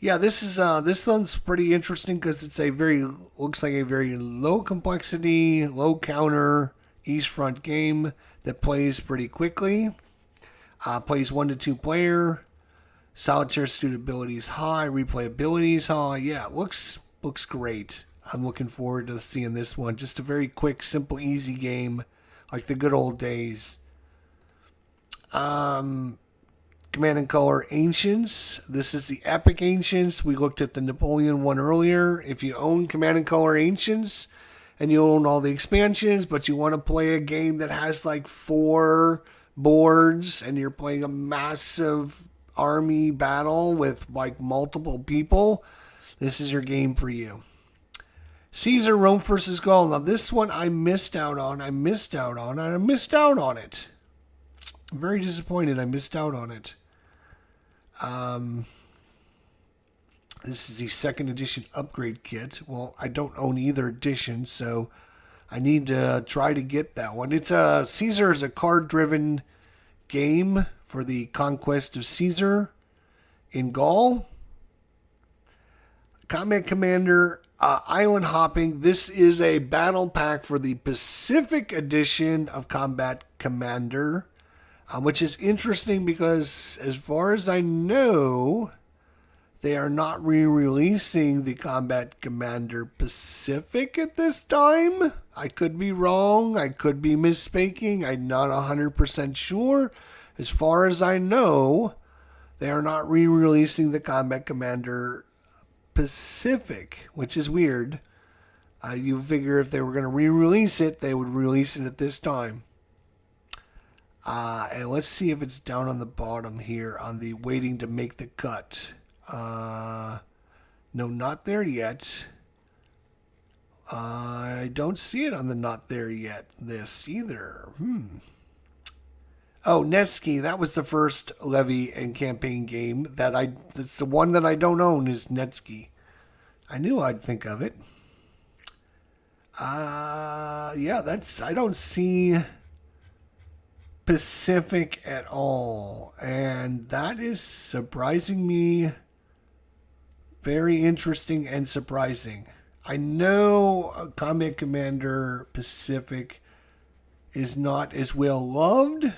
Yeah, this one's pretty interesting because it's a very looks like a very low complexity, low counter east front game that plays pretty quickly. Plays 1 to 2 player. Solitaire suitability is high. Replayability is high. Yeah, looks great. I'm looking forward to seeing this one. Just a very quick, simple, easy game, like the good old days. Command and Color Ancients. This is the Epic Ancients. We looked at the Napoleon one earlier. If you own Command and Color Ancients and you own all the expansions, but you want to play a game that has like 4 boards and you're playing a massive army battle with like multiple people, this is your game for you. Caesar, Rome versus Gaul. Now this one I missed out on. I missed out on it. I'm very disappointed I missed out on it. This is the 2nd edition upgrade kit. Well, I don't own either edition, so I need to try to get that one. Caesar is a card-driven game for the conquest of Caesar in Gaul. Combat Commander, Island Hopping. This is a battle pack for the Pacific edition of Combat Commander, which is interesting because, as far as I know, they are not re-releasing the Combat Commander Pacific at this time. I could be wrong. I could be misspeaking. I'm not 100% sure. As far as I know, they are not re-releasing the Combat Commander Pacific, which is weird. You figure if they were going to re-release it, they would release it at this time. And let's see if it's down on the bottom here on the waiting to make the cut. No, not there yet. I don't see it on the not there yet list either. Oh, Netsky, that was the first levy and campaign game that's the one that I don't own is Netsky. I knew I'd think of it. Yeah, I don't see Pacific at all. And that is surprising me. Very interesting and surprising. I know Combat Commander Pacific is not as well loved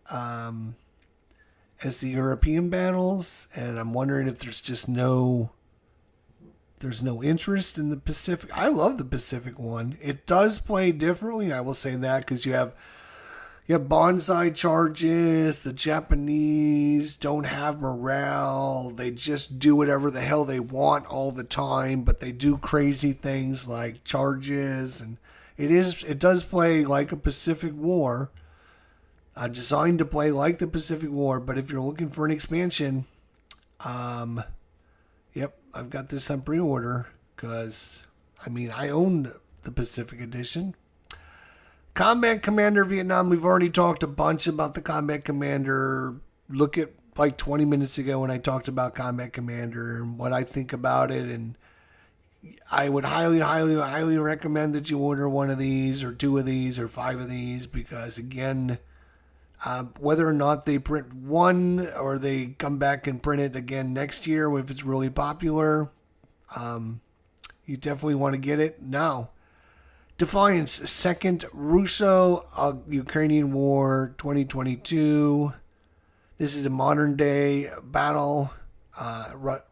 as the European battles, and I'm wondering if there's no interest in the Pacific. I love the Pacific one. It does play differently, I will say that, because you have bonsai charges. The Japanese don't have morale. They just do whatever the hell they want all the time, but they do crazy things like charges, and it does play like a Pacific War. Designed to play like the Pacific War, but if you're looking for an expansion, yep, I've got this on pre-order because, I own the Pacific Edition. Combat Commander Vietnam, we've already talked a bunch about the Combat Commander. Look at like 20 minutes ago when I talked about Combat Commander and what I think about it, and I would highly, highly, highly recommend that you order one of these or 2 of these or 5 of these because, again, whether or not they print one or they come back and print it again next year if it's really popular, you definitely want to get it now. Defiance, Second Russo-Ukrainian War 2022. This is a modern day battle,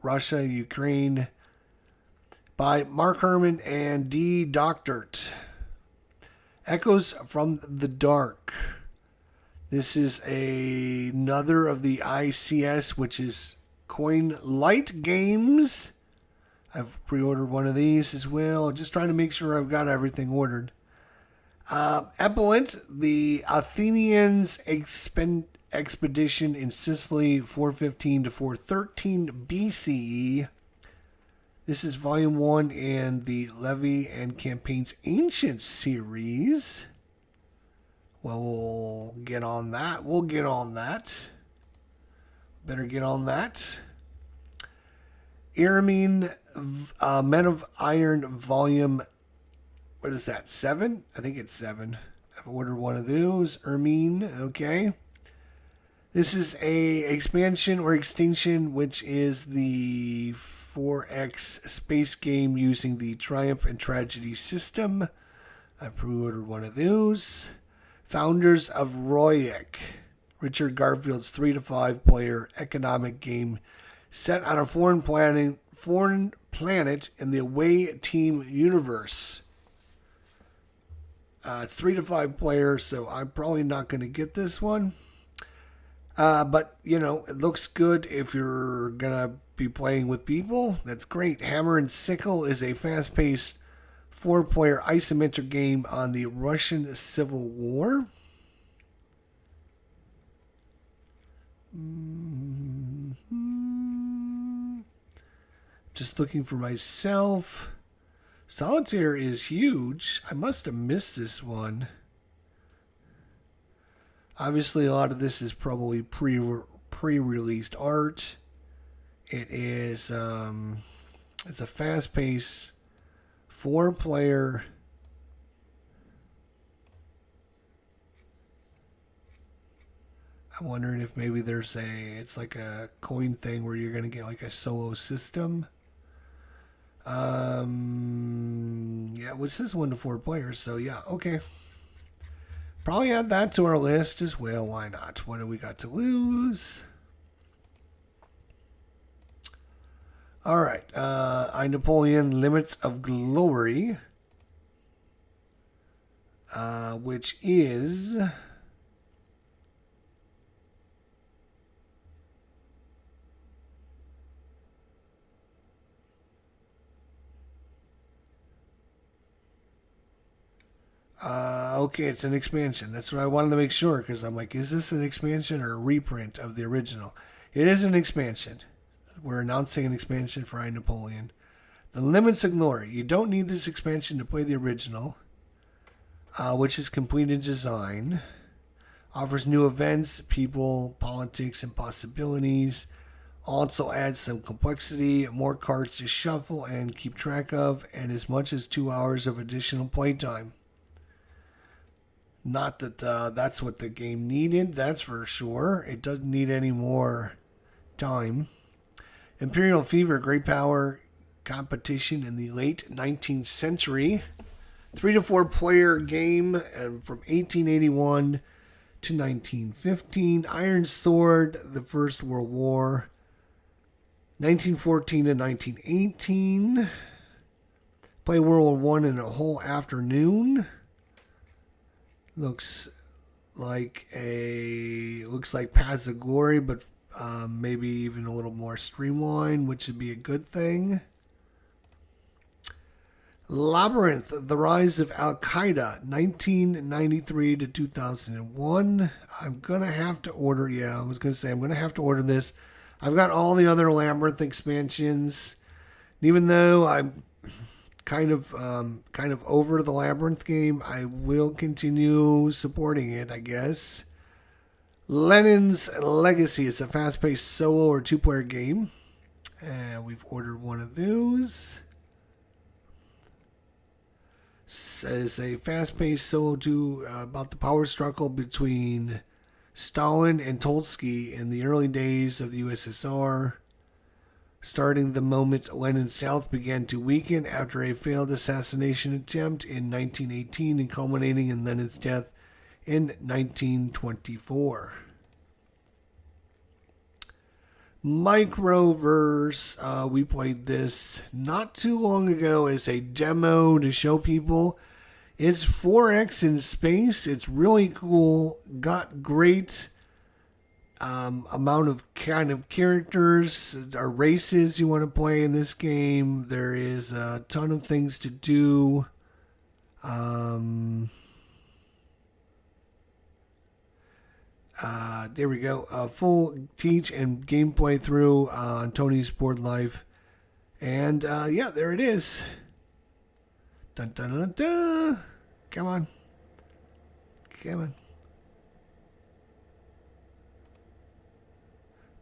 Russia, Ukraine, by Mark Herman and D. Doctort. Echoes from the Dark. This is another of the ICS, which is Coin Light Games. I've pre-ordered one of these as well. Just trying to make sure I've got everything ordered. Epaulette, the Athenians expedition in Sicily, 415 to 413 BCE. This is Volume 1 in the Levy and Campaigns Ancient series. Well, we'll get on that. Better get on that. Iramine, Men of Iron, Volume, what is that, 7? I think it's 7. I've ordered one of those. Ermine, okay. This is a expansion or extinction, which is the 4X space game using the Triumph and Tragedy system. I pre-ordered one of those. Founders of Royak, Richard Garfield's 3 to 5 player economic game set on a foreign planet in the Away Team universe. It's 3 to 5 players, so I'm probably not going to get this one. But, you know, it looks good if you're going to be playing with people. That's great. Hammer and Sickle is a fast-paced 4-player isometric game on the Russian Civil War. Just looking for myself. Solitaire is huge. I must have missed this one. Obviously, a lot of this is probably pre-released art. It is it's a fast-paced 4-player. I'm wondering if maybe it's like a coin thing where you're gonna get like a solo system. Yeah, it says 1 to 4 players, so yeah, okay. Probably add that to our list as well. Why not? What do we got to lose? All right. I Napoleon Limits of Glory, which is okay, it's an expansion. That's what I wanted to make sure, because I'm like, is this an expansion or a reprint of the original? It is an expansion. We're announcing an expansion for I Napoleon. The Limits of Glory. You don't need this expansion to play the original, which is complete in design. Offers new events, people, politics, and possibilities. Also adds some complexity, more cards to shuffle and keep track of, and as much as 2 hours of additional playtime. Not that that's what the game needed, that's for sure. It doesn't need any more time. Imperial Fever, great power competition in the late 19th century. 3 to 4 player game from 1881 to 1915. Iron Sword, the First World War. 1914 to 1918. Play World War I in a whole afternoon. Looks like Paths of Glory, but maybe even a little more streamlined, which would be a good thing. Labyrinth, The Rise of Al-Qaeda, 1993 to 2001. I'm going to have to order, I'm going to have to order this. I've got all the other Labyrinth expansions. And even though I'm kind of over the Labyrinth game, I will continue supporting it, I guess. Lenin's Legacy is a fast-paced solo or 2-player game. And we've ordered one of those. It's a fast-paced solo about the power struggle between Stalin and Trotsky in the early days of the USSR, starting the moment Lenin's health began to weaken after a failed assassination attempt in 1918 and culminating in Lenin's death in 1924. Microverse, we played this not too long ago as a demo to show people. It's 4X in space. It's really cool. Got great amount of kind of characters or races you want to play in this game. There is a ton of things to do. There we go. Full teach and gameplay through on Tony's Board Life. And yeah, there it is. Dun, dun, dun, dun. Come on. Come on.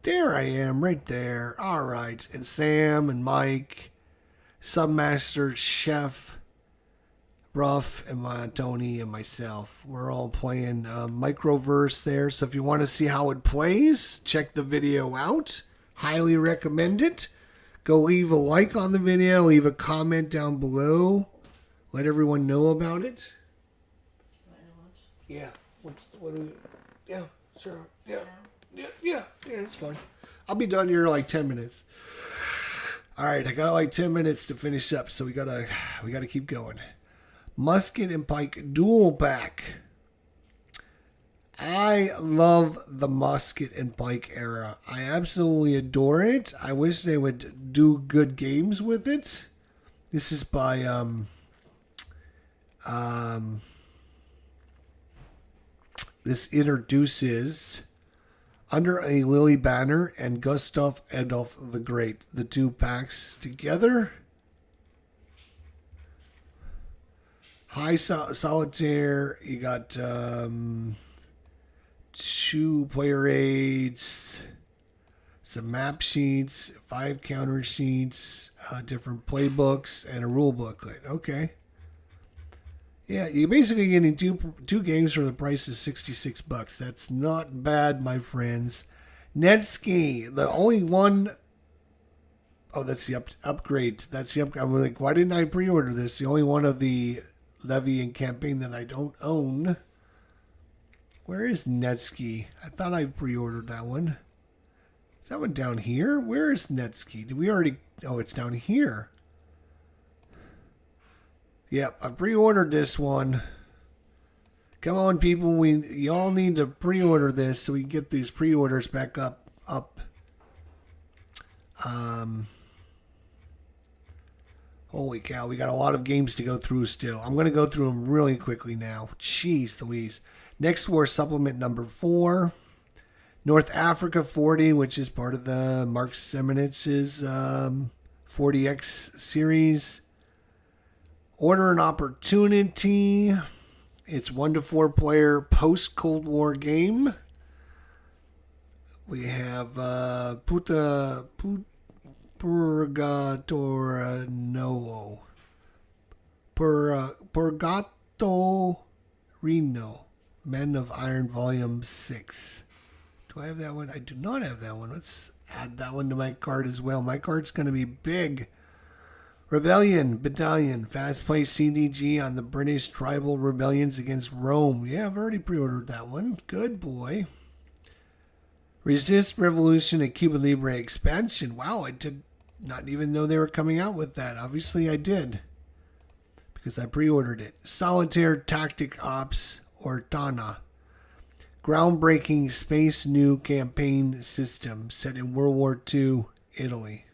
There I am, right there. All right. And Sam and Mike, Submaster Chef, Ruff and Tony and myself. We're all playing Microverse there. So if you want to see how it plays, check the video out. Highly recommend it. Go leave a like on the video. Leave a comment down below. Let everyone know about it. Yeah. What do we... Yeah, sure. Yeah, it's fine. I'll be done here in like 10 minutes. All right, I got like 10 minutes to finish up, so we gotta keep going. Musket and Pike Dual Pack. I love the Musket and Pike era. I absolutely adore it. I wish they would do good games with it. This is by this introduces Under a Lily Banner and Gustav Adolf the Great. The two packs together. High Solitaire. You got 2 player aids, some map sheets, 5 counter sheets, different playbooks, and a rule booklet. Okay. Yeah, you're basically getting two games for the price of $66. That's not bad, my friends. Netski, the only one... Oh, that's the upgrade. That's the upgrade. I'm like, why didn't I pre-order this? The only one of the Levy and campaign that I don't own. Where is Netski? I thought I pre-ordered that one. Is that one down here? Where is Netski? Did we already... Oh, it's down here. Yep, I pre-ordered this one. Come on, people. Y'all need to pre-order this so we can get these pre-orders back up. Holy cow, we got a lot of games to go through still. I'm going to go through them really quickly now. Jeez Louise. Next War Supplement number 4. North Africa 40, which is part of the Mark Semenitz's 40X series. Order and Opportunity. It's 1 to 4 player post-Cold War game. We have Purgatorino. Purgatorino. Men of Iron Volume 6. Do I have that one? I do not have that one. Let's add that one to my card as well. My card's going to be big. Rebellion Battalion, fast-paced CDG on the British tribal rebellions against Rome. Yeah, I've already pre-ordered that one. Good boy. Resist Revolution, a Cuba Libre expansion. Wow, I did not even know they were coming out with that. Obviously, I did, because I pre-ordered it. Solitaire Tactic Ops, or TANA. Groundbreaking space new campaign system set in World War II, Italy.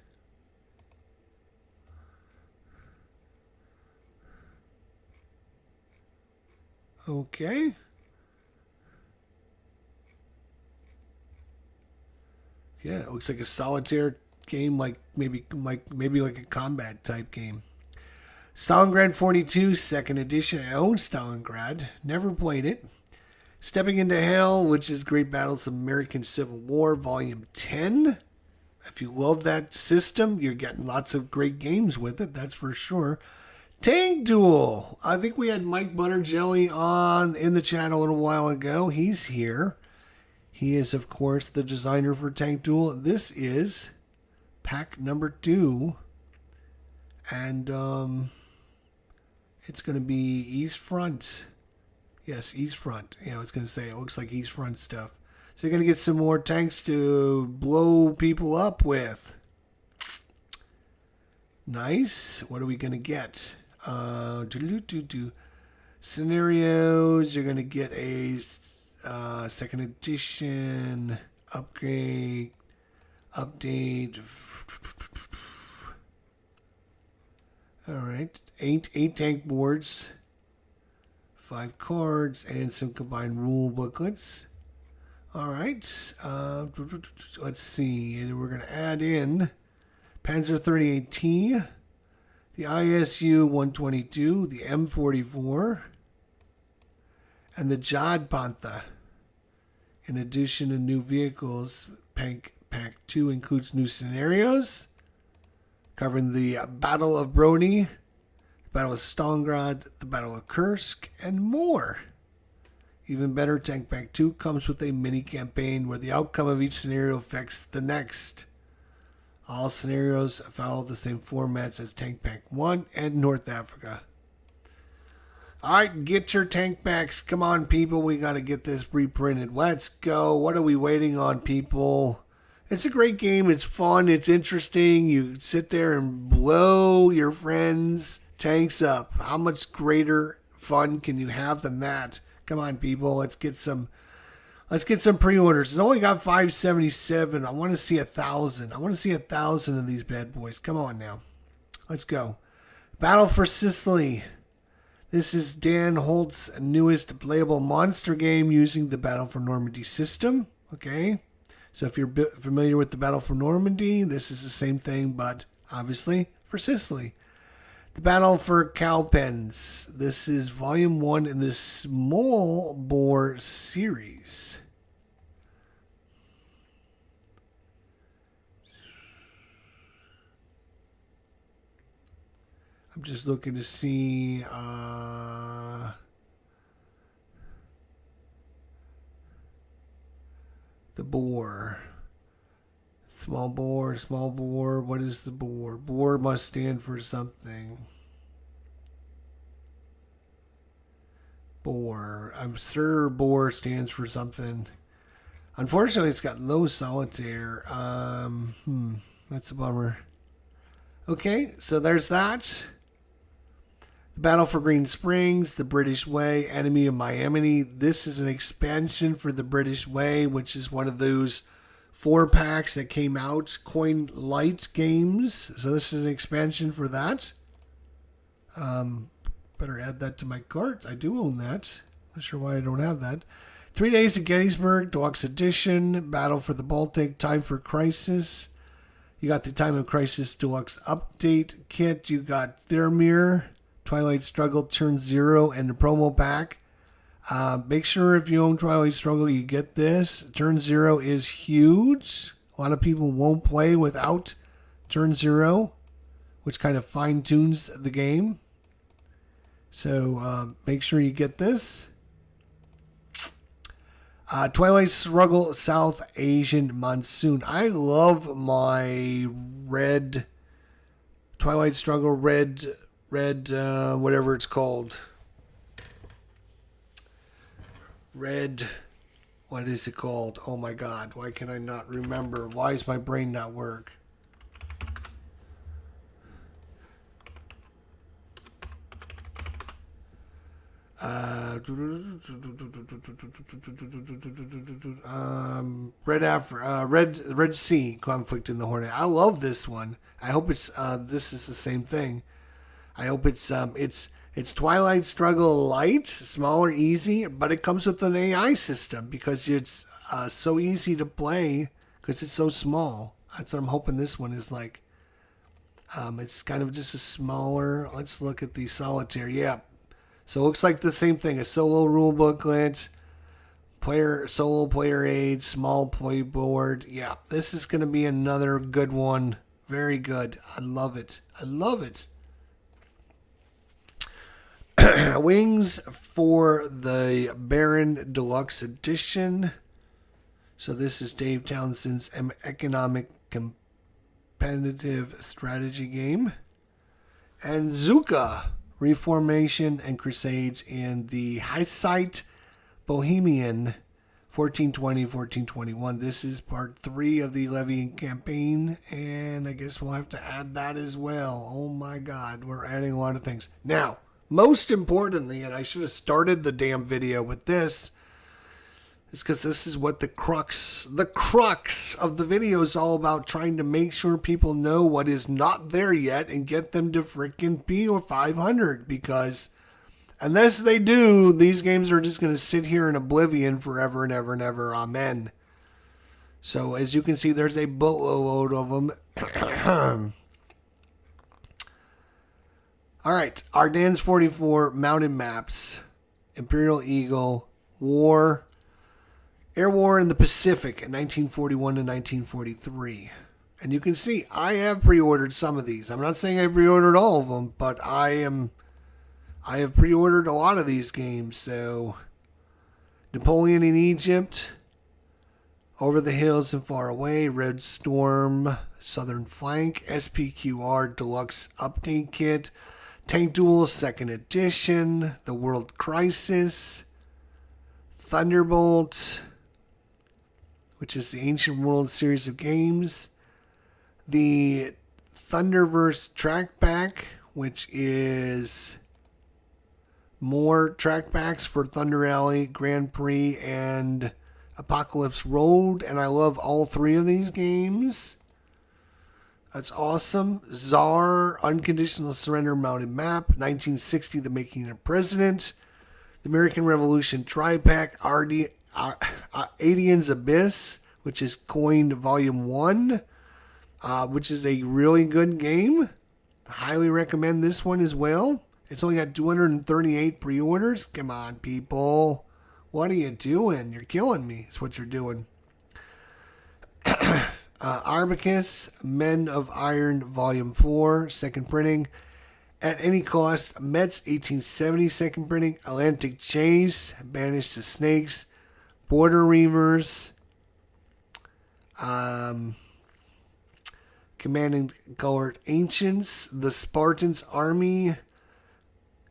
Okay. Yeah, it looks like a solitaire game, like maybe like a combat type game. Stalingrad 42, second edition. I own Stalingrad. Never played it. Stepping into Hell, which is Great Battles of American Civil War, Volume 10. If you love that system, you're getting lots of great games with it, that's for sure. Tank Duel. I think we had Mike Butterjelly on in the chat a little while ago. He's here. He is, of course, the designer for Tank Duel. This is pack number 2. And it's going to be East Front. Yes, East Front. You know, it's going to say, it looks like East Front stuff. So you're going to get some more tanks to blow people up with. Nice. What are we going to get? Scenarios. You're going to get a second edition upgrade, update. All right. Eight tank boards, 5 cards, and some combined rule booklets. All right. Let's see. We're going to add in Panzer 38T, the ISU 122, the M44, and the Jod Panther. In addition to new vehicles, Pack 2 includes new scenarios covering the Battle of Brody, the Battle of Stalingrad, the Battle of Kursk, and more. Even better, Tank Pack 2 comes with a mini campaign where the outcome of each scenario affects the next. All scenarios follow the same formats as Tank Pack 1 and North Africa. Alright, get your tank packs. Come on, people. We got to get this reprinted. Let's go. What are we waiting on, people? It's a great game. It's fun. It's interesting. You sit there and blow your friends' tanks up. How much greater fun can you have than that? Come on, people. Let's get some pre-orders. It's only got 577. I want to see 1,000. I want to see 1,000 of these bad boys. Come on now. Let's go. Battle for Sicily. This is Dan Holt's newest playable monster game using the Battle for Normandy system. Okay. So if you're familiar with the Battle for Normandy, this is the same thing, but obviously for Sicily. The Battle for Cowpens. This is Volume 1 in the Small Bore series. I'm just looking to see the bore. Small bore. What is the bore? Bore must stand for something. Bore. I'm sure bore stands for something. Unfortunately, it's got low solitaire. That's a bummer. Okay, so there's that. The Battle for Green Springs, The British Way, Enemy of Miami. This is an expansion for The British Way, which is one of those 4-packs that came out, Coin Light games. So this is an expansion for that. Better add that to my cart. I do own that. Not sure why I don't have that. 3 Days to Gettysburg, Deluxe Edition, Battle for the Baltic, Time for Crisis. You got the Time of Crisis Deluxe Update Kit. You got Thermir, Twilight Struggle, Turn Zero, and the promo pack. Make sure if you own Twilight Struggle, you get this. Turn Zero is huge. A lot of people won't play without Turn Zero, which kind of fine-tunes the game. So make sure you get this. Twilight Struggle South Asian Monsoon. I love my red Twilight Struggle red whatever it's called. Red, what is it called? Oh my God, why can I not remember? Why is my brain not work? Red Sea Conflict in the Hornet. I love this one. I hope it's this is the same thing. I hope it's Twilight Struggle Light, smaller, easy, but it comes with an AI system because it's so easy to play because it's so small. That's what I'm hoping this one is like. It's kind of just a smaller. Let's look at the solitaire. Yeah. So it looks like the same thing. A solo rule booklet, solo player aid, small play board. Yeah, this is going to be another good one. Very good. I love it. I love it. Wings for the Baron Deluxe Edition. So this is Dave Townsend's economic competitive strategy game. And Zuka. Reformation and Crusades in the Hussite Bohemian 1420-1421. This is part 3 of the Levian campaign, and I guess we'll have to add that as well. Oh my God, we're adding a lot of things. Now, most importantly, and I should have started the damn video with this, is because this is what the crux of the video is all about, trying to make sure people know what is not there yet and get them to freaking P500, because unless they do, these games are just going to sit here in oblivion forever and ever and ever. Amen. So as you can see, there's a boatload of them. All right, Ardennes 44, Mountain Maps, Imperial Eagle, War, Air War in the Pacific in 1941 to 1943. And you can see I have pre-ordered some of these. I'm not saying I pre-ordered all of them, but I am I have pre-ordered a lot of these games. So Napoleon in Egypt, Over the Hills and Far Away, Red Storm, Southern Flank, SPQR Deluxe Update Kit, Tank Duel 2nd Edition, The World Crisis, Thunderbolt, which is the Ancient World series of games, the Thunderverse Track Pack, which is more track packs for Thunder Alley, Grand Prix, and Apocalypse Road, and I love all three of these games. That's awesome. Czar, Unconditional Surrender Mounted Map, 1960, The Making of President, The American Revolution Tri-Pack, Adian's Abyss, which is coined Volume 1, which is a really good game. Highly recommend this one as well. It's only got 238 pre-orders. Come on, people. What are you doing? You're killing me. That's what you're doing. Arbicus, Men of Iron, Volume 4, 2nd printing. At Any Cost, Mets, 1870, 2nd printing. Atlantic Chase, Banished to Snakes. Border Reavers. Command and Colored Ancients. The Spartans Army.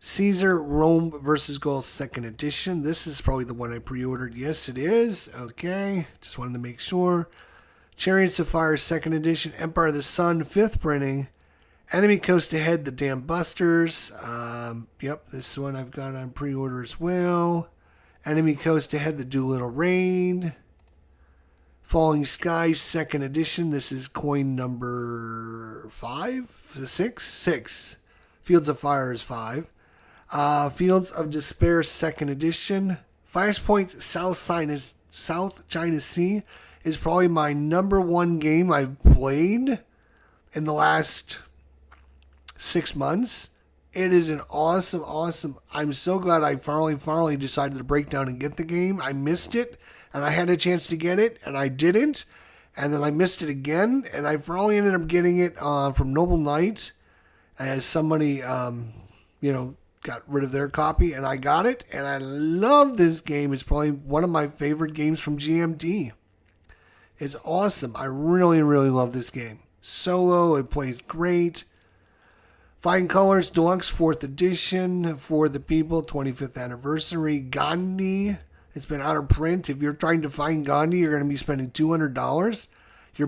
Caesar, Rome vs. Gaul 2nd edition. This is probably the one I pre-ordered. Yes, it is. Okay. Just wanted to make sure. Chariots of Fire 2nd edition. Empire of the Sun 5th printing. Enemy Coast Ahead, The Dam Busters. Yep, this one I've got on pre-order as well. Enemy Coast Ahead, The Doolittle Raid. Falling Skies 2nd edition. This is coin number 5? 6? Fields of Fire is 5. Fields of Despair 2nd edition. Flashpoint South China Sea is probably my number one game I've played in the last 6 months. It is an awesome. I'm so glad I finally decided to break down and get the game. I missed it, and I had a chance to get it, and I didn't. And then I missed it again, and I finally ended up getting it from Noble Knight as somebody, got rid of their copy, and I got it, and I love this game. It's probably one of my favorite games from GMT. It's awesome. I really love this game. Solo, it plays great. Fine Colors Deluxe 4th edition for the people, 25th anniversary. Gandhi, it's been out of print. If you're trying to find Gandhi, you're going to be spending $200. Your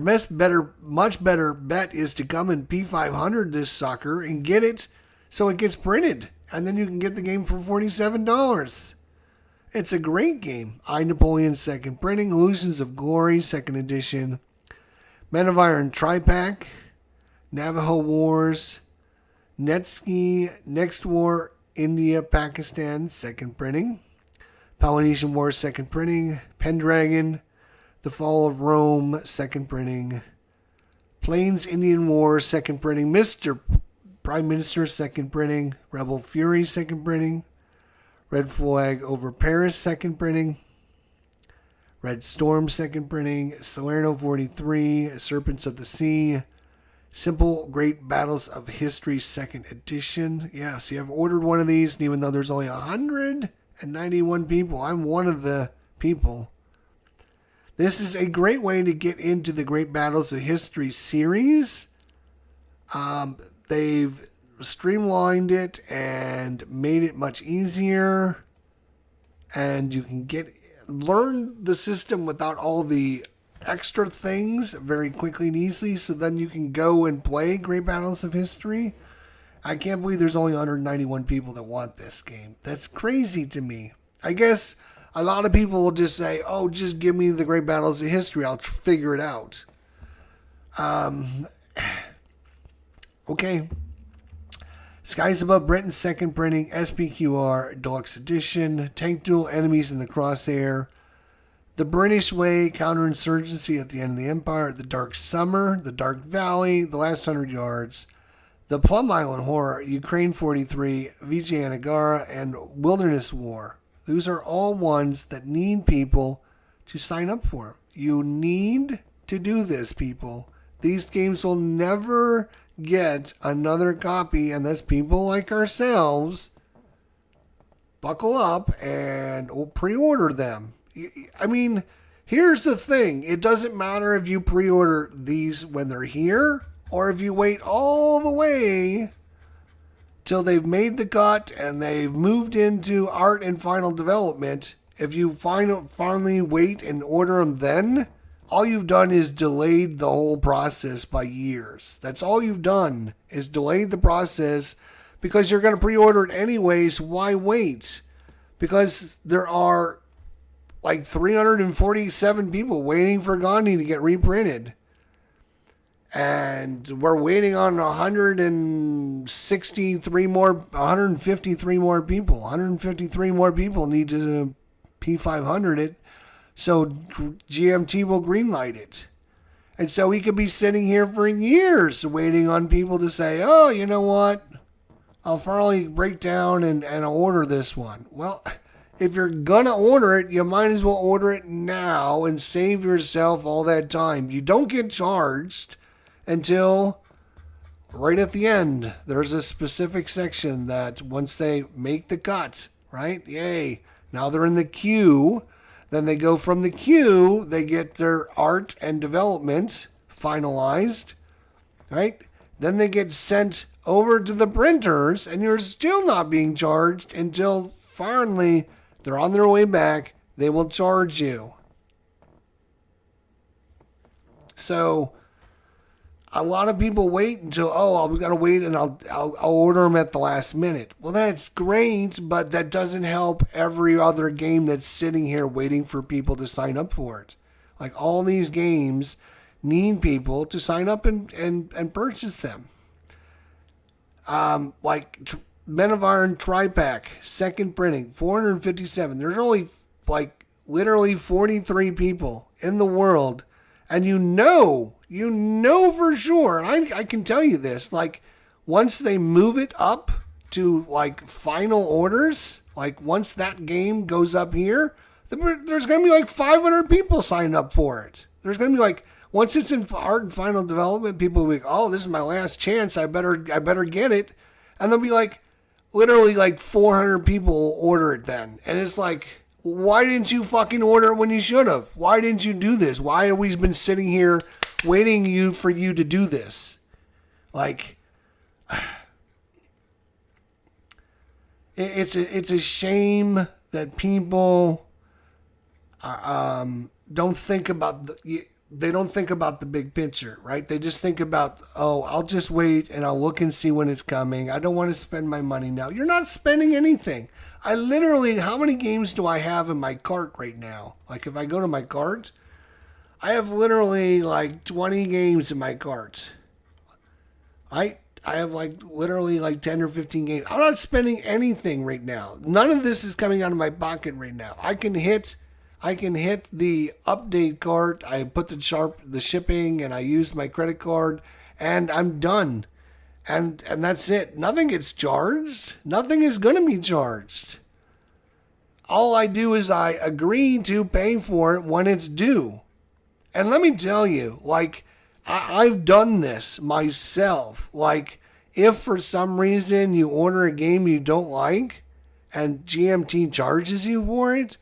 much better bet is to come and P500 this sucker and get it so it gets printed. And then you can get the game for $47. It's a great game. I, Napoleon 2nd printing. Illusions of Glory 2nd edition. Men of Iron Tri-Pack. Navajo Wars. Netski, Next War, India, Pakistan 2nd printing. Polynesian War 2nd printing. Pendragon. The Fall of Rome 2nd printing. Plains Indian War 2nd printing. Mr. Prime Minister 2nd printing. Rebel Fury 2nd printing. Red Flag over Paris 2nd printing. Red Storm 2nd printing. Salerno 43. Serpents of the Sea. Simple Great Battles of History 2nd edition. Yeah, see, I've ordered one of these, and even though there's only 191 people, I'm one of the people. This is a great way to get into the Great Battles of History series. They've streamlined it and made it much easier, and you can learn the system without all the extra things very quickly and easily, so then you can go and play Great Battles of History. I can't believe there's only 191 people that want this game. That's crazy to me. I guess a lot of people will just say, oh, just give me the Great Battles of History, I'll figure it out. Okay. Skies Above Britain 2nd printing. SPQR Deluxe Edition. Tank Duel Enemies in the Crosshair. The British Way, Counterinsurgency at the End of the Empire, The Dark Summer, The Dark Valley, The Last 100 Yards, The Plum Island Horror, Ukraine 43, Vijay Nagara, and Wilderness War. Those are all ones that need people to sign up for. You need to do this, people. These games will never get another copy unless people like ourselves buckle up and pre-order them. I mean, here's the thing. It doesn't matter if you pre-order these when they're here or if you wait all the way till they've made the cut and they've moved into art and final development. If you finally wait and order them then, all you've done is delayed the whole process by years. That's all you've done is delayed the process because you're going to pre-order it anyways. Why wait? Because there are like 347 people waiting for Gandhi to get reprinted. And we're waiting on 153 more, 153 more people. 153 more people need to P500 it. So GMT will greenlight it. And so we could be sitting here for years waiting on people to say, oh, you know what? I'll finally break down and order this one. Well, if you're going to order it, you might as well order it now and save yourself all that time. You don't get charged until right at the end. There's a specific section that once they make the cut, right? Yay. Now they're in the queue. Then they go from the queue, they get their art and development finalized, right? Then they get sent over to the printers, and you're still not being charged until finally they're on their way back. They will charge you. So a lot of people wait until, we got to wait and I'll order them at the last minute. Well, that's great, but that doesn't help every other game that's sitting here waiting for people to sign up for it. Like all these games need people to sign up and purchase them. Like Men of Iron Tri-Pack, second printing, 457. There's only like literally 43 people in the world. And you know for sure, and I can tell you this, like once they move it up to like final orders, like once that game goes up here, there's going to be like 500 people signed up for it. There's going to be like, once it's in art and final development, people will be like, oh, this is my last chance. I better get it. And there'll be like literally like 400 people will order it then. And it's like, why didn't you fucking order it when you should have? Why didn't you do this? Why have we been sitting here waiting for you to do this? Like, it's a shame that people don't think about they don't think about the big picture, right? They just think about, I'll just wait and I'll look and see when it's coming. I don't want to spend my money now. You're not spending anything. I literally, how many games do I have in my cart right now? Like if I go to my cart, I have literally like 20 games in my cart. I have like literally like 10 or 15 games. I'm not spending anything right now. None of this is coming out of my pocket right now. I can hit the update cart. I put the shipping and I use my credit card and I'm done. And that's it. Nothing gets charged. Nothing is going to be charged. All I do is I agree to pay for it when it's due. And let me tell you, like, I've done this myself. Like, if for some reason you order a game you don't like and GMT charges you for it,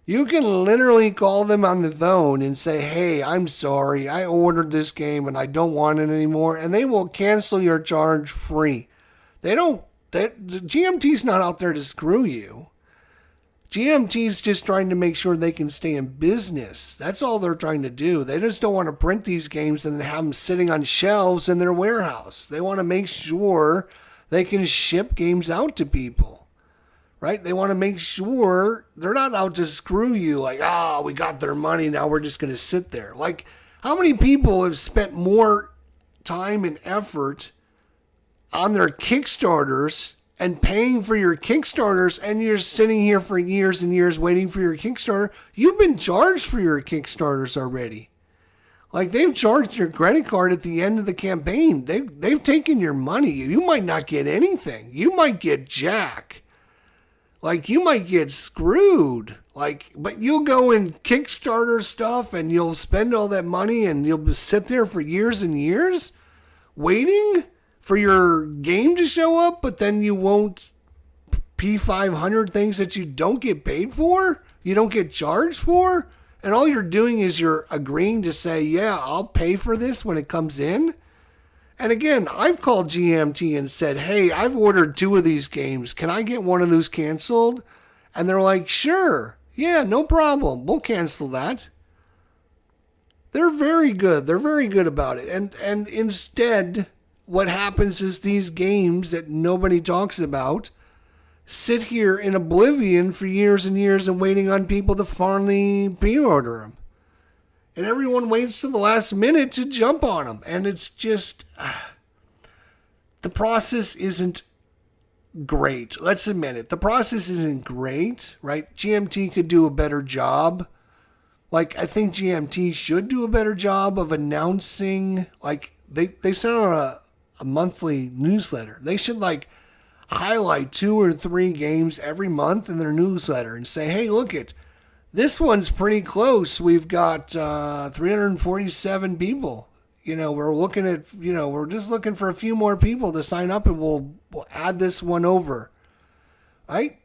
you can literally call them on the phone and say, hey, I'm sorry, I ordered this game and I don't want it anymore. And they will cancel your charge free. GMT's not out there to screw you. GMT's just trying to make sure they can stay in business. That's all they're trying to do. They just don't want to print these games and have them sitting on shelves in their warehouse. They want to make sure they can ship games out to people. Right? They want to make sure they're not out to screw you like, we got their money, now we're just going to sit there. Like, how many people have spent more time and effort on their Kickstarters and paying for your Kickstarters, and you're sitting here for years and years waiting for your Kickstarter? You've been charged for your Kickstarters already. Like, they've charged your credit card at the end of the campaign. They've taken your money. You might not get anything. You might get jack. Like, you might get screwed. Like, but you'll go and Kickstarter stuff and you'll spend all that money and you'll sit there for years and years waiting for your game to show up, but then you won't P500 things that you don't get paid for, you don't get charged for, and all you're doing is you're agreeing to say, yeah, I'll pay for this when it comes in. And again, I've called GMT and said, hey, I've ordered 2 of these games. Can I get one of those canceled? And they're like, sure. Yeah, no problem. We'll cancel that. They're very good. They're very good about it. And instead, what happens is these games that nobody talks about sit here in oblivion for years and years and waiting on people to finally pre-order them. And everyone waits to the last minute to jump on them. And it's just, the process isn't great. Let's admit it. The process isn't great, right? GMT could do a better job. Like, I think GMT should do a better job of announcing, like, they send out a monthly newsletter. They should, like, highlight 2 or 3 games every month in their newsletter and say, hey, look it. This one's pretty close. We've got 347 people. We're looking at, we're just looking for a few more people to sign up and we'll add this one over. Right?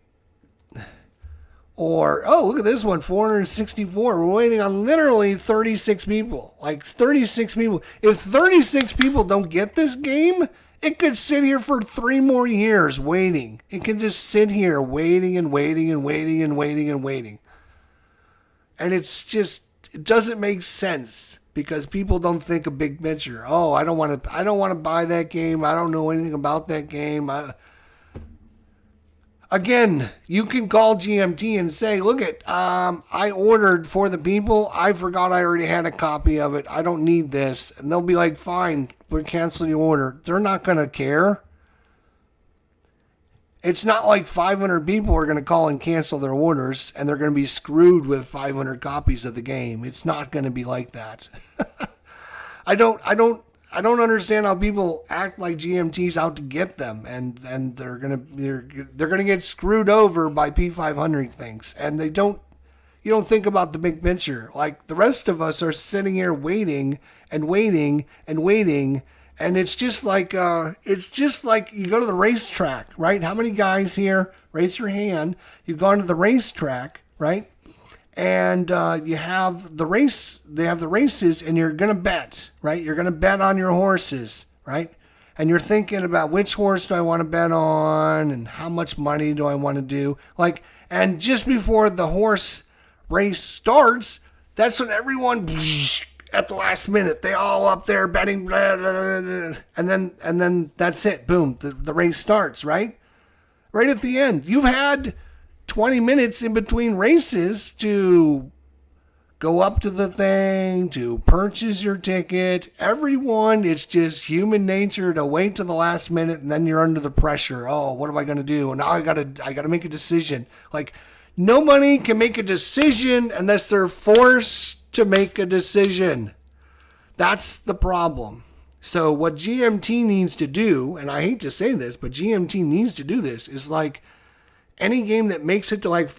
Or, oh, look at this one, 464. We're waiting on literally 36 people. Like 36 people. If 36 people don't get this game, it could sit here for 3 more years waiting. It can just sit here waiting and waiting and waiting and waiting and waiting. And it's just, it doesn't make sense because people don't think a big picture. Oh, I don't want to buy that game. I don't know anything about that game. Again, you can call GMT and say, look I ordered for the people. I forgot I already had a copy of it. I don't need this. And they'll be like, fine, we'll cancel your order. They're not going to care. It's not like 500 people are going to call and cancel their orders and they're going to be screwed with 500 copies of the game. It's not going to be like that. I don't understand how people act like GMT's out to get them and they're going to get screwed over by P500 things. And you don't think about the big picture. Like the rest of us are sitting here waiting and waiting and waiting. And it's just like you go to the racetrack, right? How many guys here, raise your hand, you've gone to the racetrack, right? And you have the race, they have the races and you're going to bet, right? You're going to bet on your horses, right? And you're thinking about which horse do I want to bet on and how much money do I want to do? Like, and just before the horse race starts, that's when everyone at the last minute, they all up there betting, blah, blah, blah, blah, and then that's it. Boom, the race starts, right? Right at the end. You've had 20 minutes in between races to go up to the thing, to purchase your ticket. Everyone, it's just human nature to wait to the last minute, and then you're under the pressure. Oh, what am I going to do? Now I gotta make a decision. Like, nobody can make a decision unless they're forced to make a decision. That's the problem. So what GMT needs to do, and I hate to say this, but GMT needs to do this, is like any game that makes it to like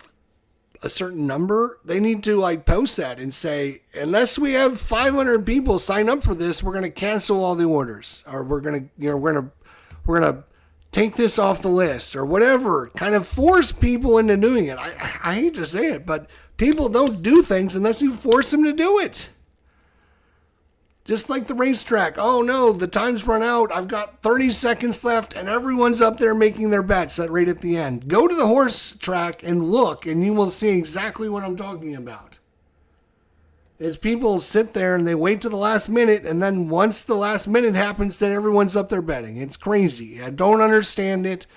a certain number, they need to like post that and say, unless we have 500 people sign up for this, we're going to cancel all the orders, or we're going to take this off the list, or whatever. Kind of force people into doing it. I hate to say it, but people don't do things unless you force them to do it. Just like the racetrack. Oh no, the time's run out. I've got 30 seconds left and everyone's up there making their bets right at the end. Go to the horse track and look and you will see exactly what I'm talking about. Is people sit there and they wait to the last minute, and then once the last minute happens, then everyone's up there betting. It's crazy. I don't understand it.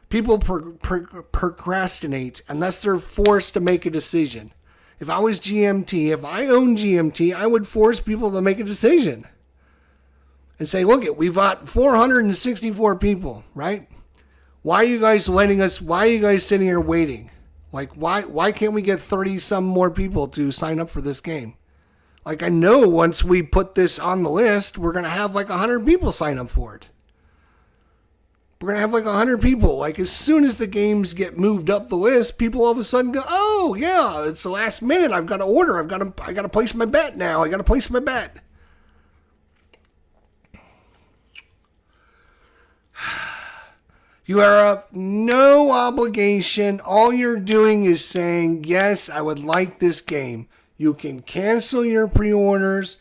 People procrastinate unless they're forced to make a decision. If I was GMT, if I owned GMT, I would force people to make a decision. And say, look, we've got 464 people, right? Why are you guys letting us, why are you guys sitting here waiting? Like, why can't we get 30 some more people to sign up for this game? Like, I know once we put this on the list, we're going to have like 100 people sign up for it. We're going to have like 100 people. Like, as soon as the games get moved up the list, people all of a sudden go, oh, yeah, it's the last minute. I've got to order. I got to place my bet now. I got to place my bet. You are no obligation. All you're doing is saying, yes, I would like this game. You can cancel your pre-orders.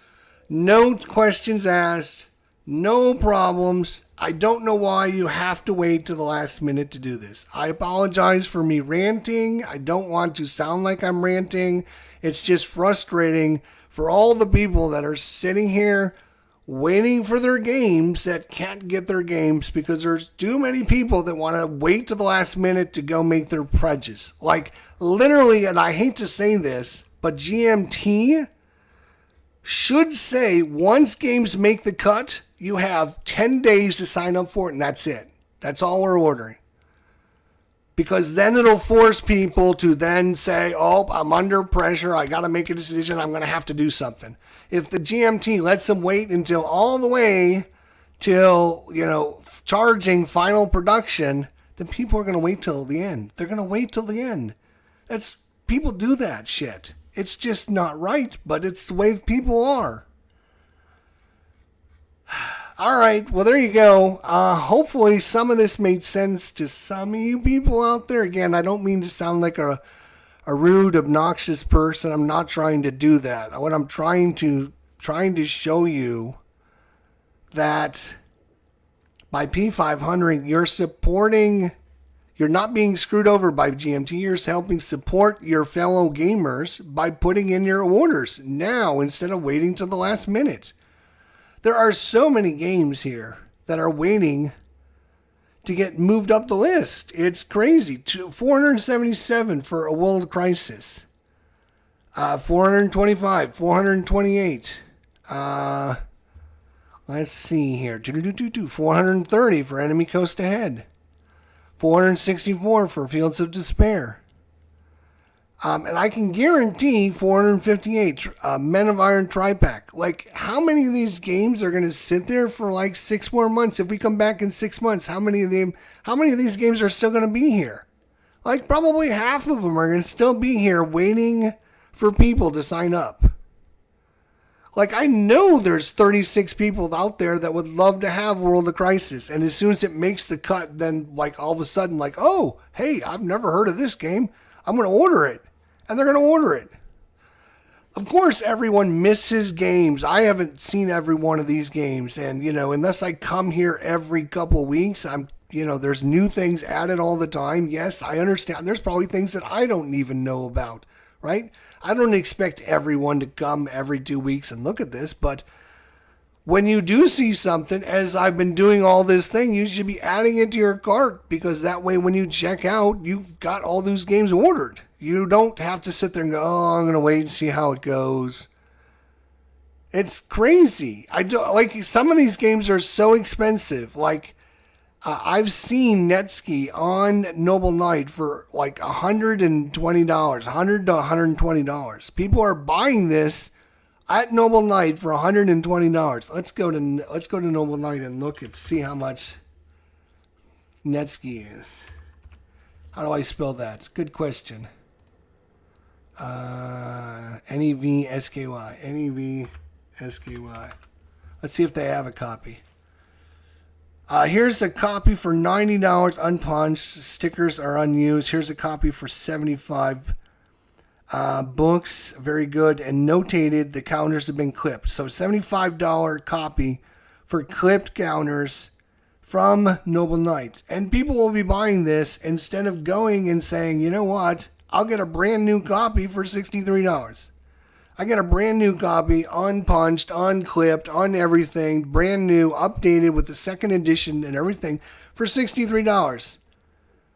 No questions asked. No problems. I don't know why you have to wait to the last minute to do this. I apologize for me ranting. I don't want to sound like I'm ranting. It's just frustrating for all the people that are sitting here waiting for their games that can't get their games because there's too many people that want to wait to the last minute to go make their purchase. Like literally, and I hate to say this, but GMT should say once games make the cut, you have 10 days to sign up for it and that's it. That's all we're ordering. Because then it'll force people to then say, oh, I'm under pressure. I got to make a decision. I'm going to have to do something. If the GMT lets them wait until all the way till, charging final production, then people are going to wait till the end. They're going to wait till the end. People do that shit. It's just not right, but it's the way people are. All right, well, there you go. Hopefully some of this made sense to some of you people out there. Again, I don't mean to sound like a rude, obnoxious person. I'm not trying to do that. What I'm trying to show you that by P500, you're not being screwed over by GMT. You're helping support your fellow gamers by putting in your orders now instead of waiting till the last minute. There are so many games here that are waiting to get moved up the list. It's crazy. 477 for A World Crisis. 425, 428. Let's see here. 430 for Enemy Coast Ahead. 464 for Fields of Despair. And I can guarantee 458 Men of Iron Tri-Pack. Like, how many of these games are going to sit there for like 6 more months? If we come back in 6 months, how many of these games are still going to be here? Like, probably half of them are going to still be here waiting for people to sign up. Like, I know there's 36 people out there that would love to have World of Crisis. And as soon as it makes the cut, then like all of a sudden, like, oh, hey, I've never heard of this game. I'm going to order it. And they're going to order it. Of course, everyone misses games. I haven't seen every one of these games. And, unless I come here every couple of weeks, there's new things added all the time. Yes, I understand. There's probably things that I don't even know about, right? I don't expect everyone to come every 2 weeks and look at this. But when you do see something, as I've been doing all this thing, you should be adding it to your cart. Because that way, when you check out, you've got all those games ordered. You don't have to sit there and go, oh, I'm going to wait and see how it goes. It's crazy. Some of these games are so expensive. Like, I've seen Netski on Noble Knight for like $120, $100 to $120. People are buying this at Noble Knight for $120. Let's go to Noble Knight and look and see how much Netski is. How do I spell that? Good question. Nevsky. Nevsky. Let's see if they have a copy. Here's a copy for $90 unpunched. Stickers are unused. Here's a copy for $75. Books, very good and notated. The counters have been clipped. So $75 copy for clipped counters from Noble Knights. And people will be buying this instead of going and saying, you know what? I'll get a brand new copy for $63. I get a brand new copy, unpunched, unclipped, on everything, brand new, updated with the second edition and everything for $63.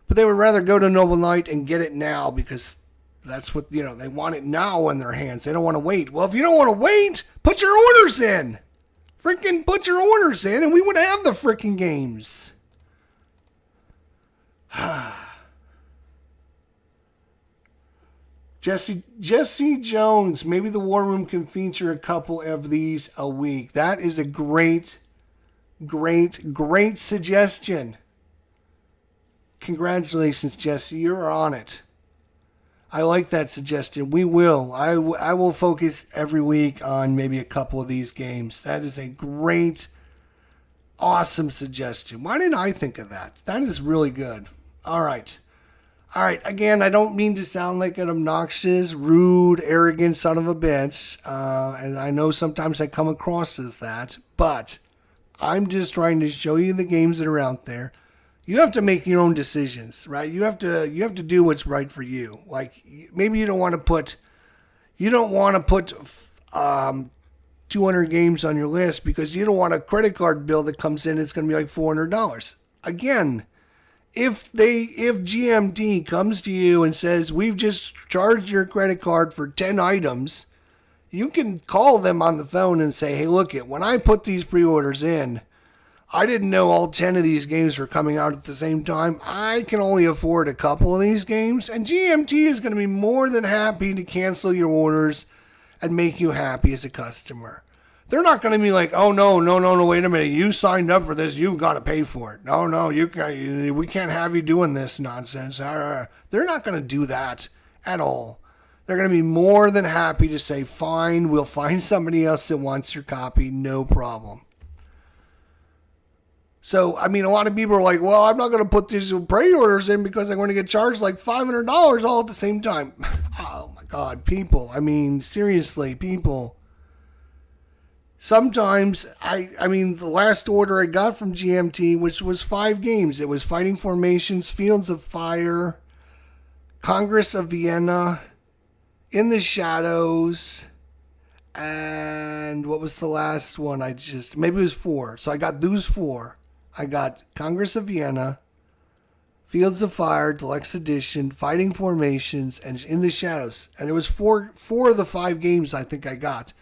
But they would rather go to Noble Knight and get it now because that's what, they want it now in their hands. They don't want to wait. Well, if you don't want to wait, put your orders in. Freaking put your orders in and we would have the freaking games. Jesse Jones, maybe the War Room can feature a couple of these a week. That is a great suggestion. Congratulations, Jesse. You're on it. I like that suggestion. We will. I will focus every week on maybe a couple of these games. That is a great Awesome suggestion. Why didn't I think of that? That is really good. All right. All right. Again, I don't mean to sound like an obnoxious, rude, arrogant son of a bitch. And I know sometimes I come across as that. But I'm just trying to show you the games that are out there. You have to make your own decisions, right? You have to do what's right for you. Like maybe you don't want to put 200 games on your list because you don't want a credit card bill that comes in. It's going to be like $400. Again, if GMT comes to you and says we've just charged your credit card for 10 items, you can call them on the phone and say, hey, look it, when I put these pre-orders in, I didn't know all 10 of these games were coming out at the same time. I can only afford a couple of these games, and GMT is going to be more than happy to cancel your orders and make you happy as a customer. They're not going to be like, oh, no, wait a minute. You signed up for this. You've got to pay for it. No, we can't have you doing this nonsense. They're not going to do that at all. They're going to be more than happy to say, fine, we'll find somebody else that wants your copy. No problem. So, I mean, a lot of people are like, well, I'm not going to put these pre-orders in because I'm going to get charged like $500 all at the same time. Oh, my God, people. I mean, seriously, people. Sometimes, I mean, the last order I got from GMT, which was 5 games. It was Fighting Formations, Fields of Fire, Congress of Vienna, In the Shadows, and what was the last one? Maybe it was 4. So I got those 4. I got Congress of Vienna, Fields of Fire, Deluxe Edition, Fighting Formations, and In the Shadows. And it was four of the 5 games I think I got.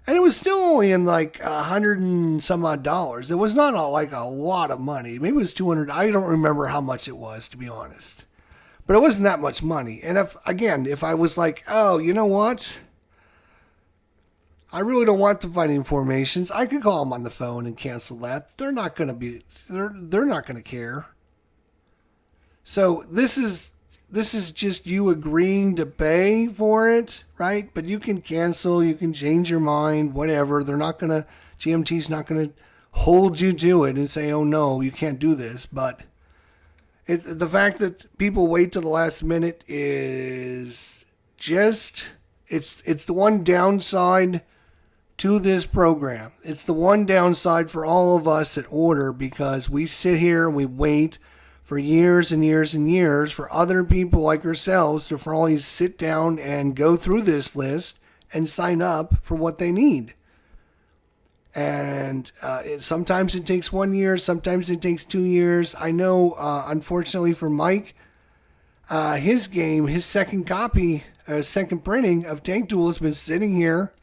And it was still only in like $100 and some odd dollars. It was not like a lot of money. Maybe it was $200. I don't remember how much it was, to be honest. But it wasn't that much money. And if I was like, oh, you know what? I really don't want the Fighting Formations. I could call them on the phone and cancel that. They're not going to care. So this is just you agreeing to pay for it, right? But you can cancel, you can change your mind, whatever. GMT's not going to hold you to it and say, oh no, you can't do this. But the fact that people wait till the last minute is just, it's the one downside to this program. It's the one downside for all of us that order, because we sit here and we wait for years and years and years for other people like ourselves to finally sit down and go through this list and sign up for what they need. And sometimes it takes 1 year, sometimes it takes 2 years. I know, unfortunately for Mike, his game, his second copy, second printing of Tank Duel has been sitting here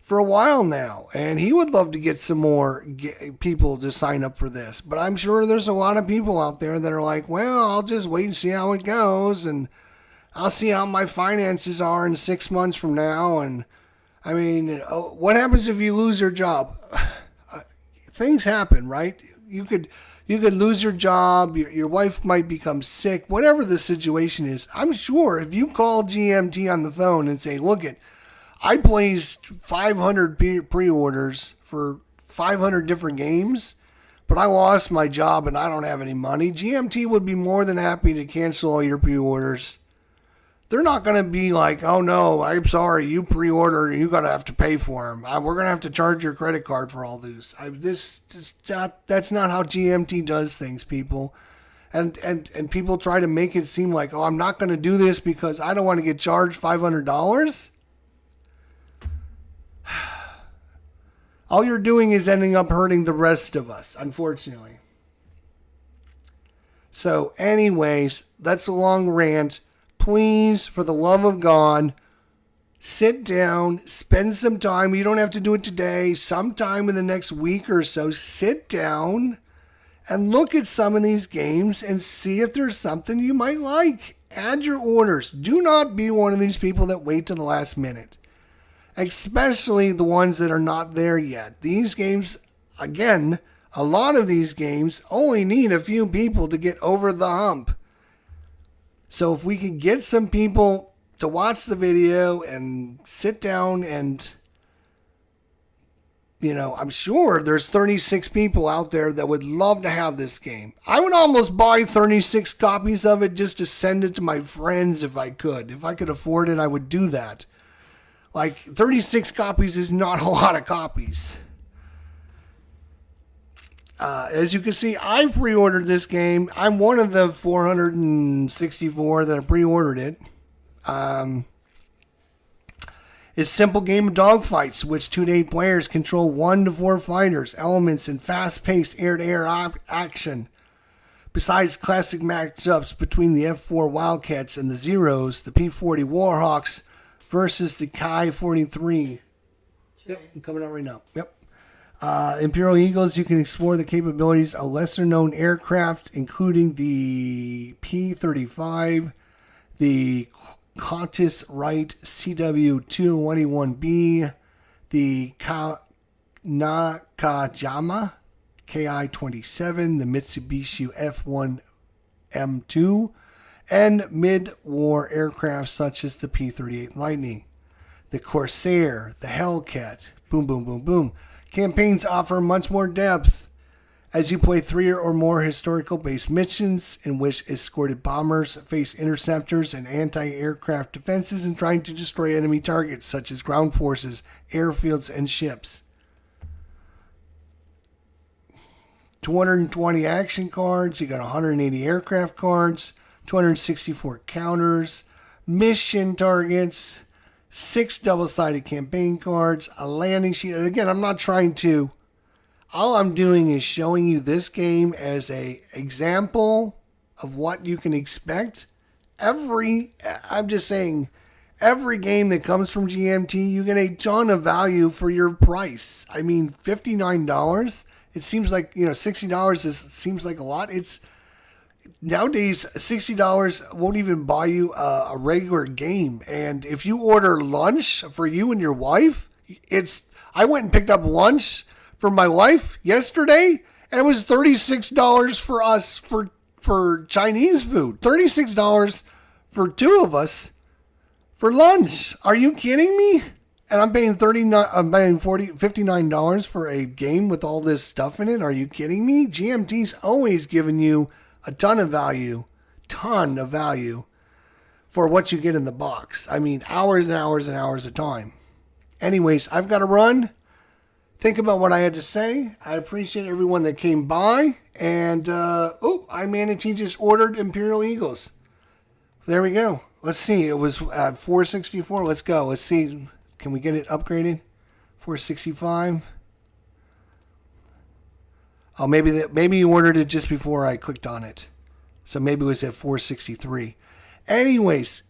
for a while now, and he would love to get some more people to sign up for this. But I'm sure there's a lot of people out there that are like, well, I'll just wait and see how it goes, and I'll see how my finances are in 6 months from now. And I mean, what happens if you lose your job? Things happen, right? You could lose your job, your wife might become sick, whatever the situation is. I'm sure if you call GMT on the phone and say, look it, I placed 500 pre-orders for 500 different games, but I lost my job and I don't have any money, GMT would be more than happy to cancel all your pre-orders. They're not going to be like, oh no, I'm sorry, you pre-ordered and you're going to have to pay for them. We're going to have to charge your credit card for all these. That's not how GMT does things, people. And people try to make it seem like, oh, I'm not going to do this because I don't want to get charged $500. All you're doing is ending up hurting the rest of us, unfortunately. So anyways, that's a long rant. Please, for the love of God, sit down, spend some time. You don't have to do it today. Sometime in the next week or so, sit down and look at some of these games and see if there's something you might like. Add your orders. Do not be one of these people that wait till the last minute. Especially the ones that are not there yet. These games, again, a lot of these games only need a few people to get over the hump. So if we can get some people to watch the video and sit down and I'm sure there's 36 people out there that would love to have this game. I would almost buy 36 copies of it just to send it to my friends if I could. If I could afford it, I would do that. Like, 36 copies is not a lot of copies. As you can see, I pre-ordered this game. I'm one of the 464 that have pre-ordered it. It's a simple game of dogfights, which 2 to 8 players control 1 to 4 fighters, elements, and fast-paced air-to-air action. Besides classic matchups between the F4 Wildcats and the Zeros, the P40 Warhawks versus the Kai 43. Yep, I'm coming out right now. Yep. Imperial Eagles, you can explore the capabilities of lesser-known aircraft, including the P-35, the Qantas Wright CW-221B, the Nakajima Ki-27, the Mitsubishi F-1M2, and mid-war aircraft such as the P-38 Lightning, the Corsair, the Hellcat, boom, boom, boom, boom. Campaigns offer much more depth as you play 3 or more historical-based missions in which escorted bombers face interceptors and anti-aircraft defenses and trying to destroy enemy targets such as ground forces, airfields, and ships. 220 action cards, you got 180 aircraft cards, 264 counters, mission targets, 6 double-sided campaign cards, a landing sheet. And again, I'm not trying to... All I'm doing is showing you this game as a example of what you can expect. I'm just saying, every game that comes from GMT, you get a ton of value for your price. I mean, $59, it seems like, $60 seems like a lot. It's nowadays, $60 won't even buy you a regular game. And if you order lunch for you and your wife, I went and picked up lunch for my wife yesterday, and it was $36 for us for Chinese food. $36 for 2 of us for lunch. Are you kidding me? And I'm paying $59 for a game with all this stuff in it. Are you kidding me? GMT's always given you a ton of value for what you get in the box. I mean, hours and hours and hours of time. Anyways, I've got to run. Think about what I had to say. I appreciate everyone that came by. And, Manatee just ordered Imperial Eagles. There we go. Let's see. It was at 464. Let's go. Let's see. Can we get it upgraded? 465. Oh, maybe you ordered it just before I clicked on it. So maybe it was at 463. Anyways,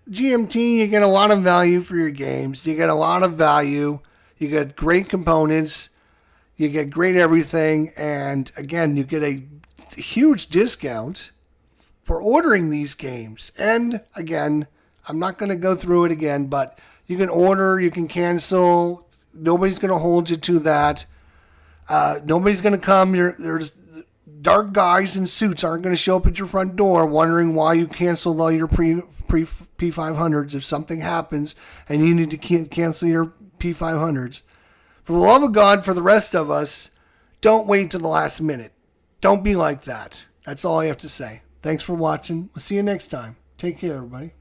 GMT, you get a lot of value for your games. You get a lot of value. You get great components, you get great everything, and again, you get a huge discount for ordering these games. And again, I'm not going to go through it again, but you can order, you can cancel, nobody's going to hold you to that. Nobody's going to come, there's dark guys in suits aren't going to show up at your front door wondering why you canceled all your P500s if something happens and you need to cancel your P500s. For the love of God, for the rest of us, don't wait till the last minute. Don't be like that. That's all I have to say. Thanks for watching. We'll see you next time. Take care, everybody.